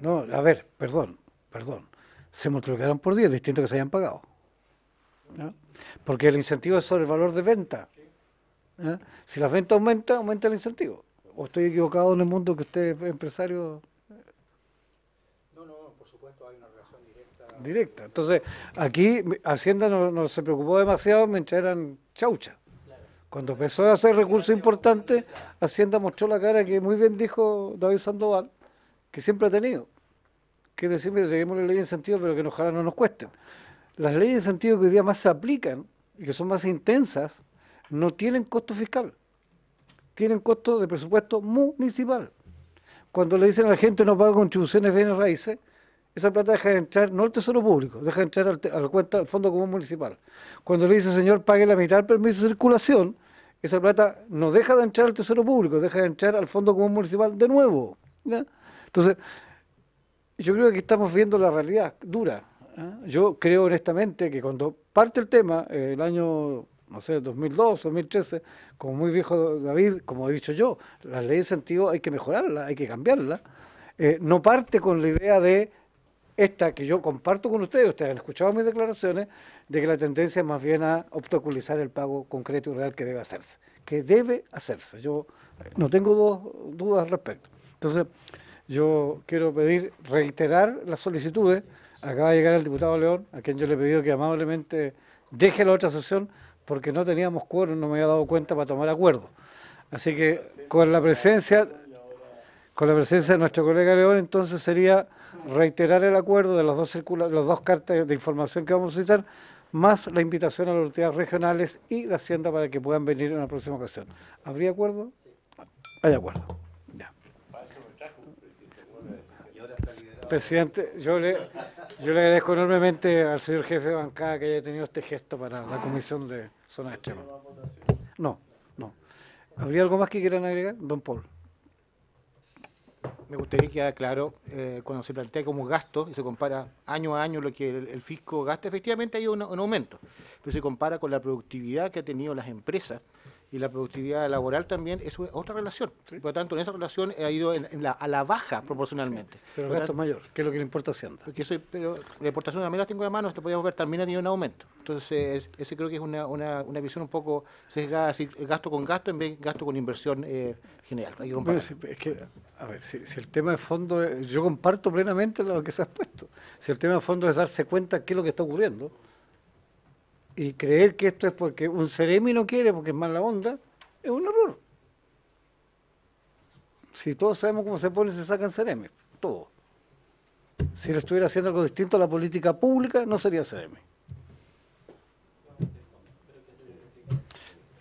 No, a ver, perdón. Se multiplicaron por 10, distinto que se hayan pagado. ¿No? Porque el incentivo es sobre el valor de venta. ¿No? Si la venta aumenta, aumenta el incentivo. ¿O estoy equivocado en el mundo que usted es empresario? Directa. Entonces, aquí Hacienda no se preocupó demasiado mientras eran chauchas. Cuando empezó a hacer recursos importantes, Hacienda mostró la cara que muy bien dijo David Sandoval, que siempre ha tenido. Que es decir, mire, seguimos la ley de incentivos, pero que ojalá no nos cuesten. Las leyes de incentivos que hoy día más se aplican y que son más intensas, no tienen costo fiscal. Tienen costo de presupuesto municipal. Cuando le dicen a la gente no paga contribuciones bienes raíces, esa plata deja de entrar, no al tesoro público, deja de entrar a la cuenta del Fondo Común Municipal. Cuando le dice, señor, pague la mitad del permiso de circulación, esa plata no deja de entrar al tesoro público, deja de entrar al Fondo Común Municipal de nuevo. ¿Ya? Entonces, yo creo que estamos viendo la realidad dura. Yo creo honestamente que cuando parte el tema, el año, no sé, 2002, 2013, como muy viejo David, como he dicho yo, la ley de incentivo hay que mejorarla, hay que cambiarla. No parte con la idea de esta que yo comparto con ustedes han escuchado mis declaraciones, de que la tendencia es más bien a obstaculizar el pago concreto y real que debe hacerse. Que debe hacerse. Yo no tengo dudas al respecto. Entonces, yo quiero reiterar las solicitudes. Acaba de llegar el diputado León, a quien yo le he pedido que amablemente deje la otra sesión, porque no teníamos quórum, no me había dado cuenta para tomar acuerdo. Así que con la presencia de nuestro colega León, entonces sería reiterar el acuerdo de las dos cartas de información que vamos a citar, más la invitación a las autoridades regionales y la Hacienda para que puedan venir en una próxima ocasión. ¿Habría acuerdo? Hay acuerdo. Ya. Presidente, yo le agradezco enormemente al señor jefe de bancada que haya tenido este gesto para la Comisión de Zona Extrema. No. ¿Habría algo más que quieran agregar, don Paul? Me gustaría que quede claro, cuando se plantea como gasto y se compara año a año lo que el fisco gasta, efectivamente hay un aumento, pero se compara con la productividad que han tenido las empresas y la productividad laboral también, eso es otra relación. ¿Sí? Por lo tanto, en esa relación ha ido a la baja proporcionalmente. Sí, pero el gasto es mayor, que es lo que le importa a Hacienda. Pero la importación también la tengo en la mano, esto podríamos ver, también ha tenido un aumento. Entonces, ese creo que es una visión un poco sesgada, así, gasto con gasto en vez de gasto con inversión general. Hay que comparar. Es que, a ver, si el tema de fondo, yo comparto plenamente lo que se ha expuesto. Si el tema de fondo es darse cuenta qué es lo que está ocurriendo, y creer que esto es porque un Seremi no quiere, porque es mala onda, es un error. Si todos sabemos cómo se pone, se sacan Seremi, todo. Si le estuviera haciendo algo distinto a la política pública, no sería Seremi.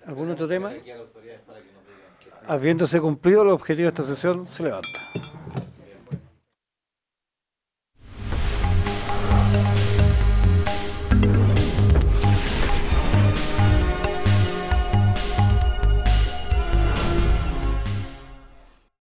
¿Algún otro tema? Habiéndose cumplido los objetivos de esta sesión, se levanta.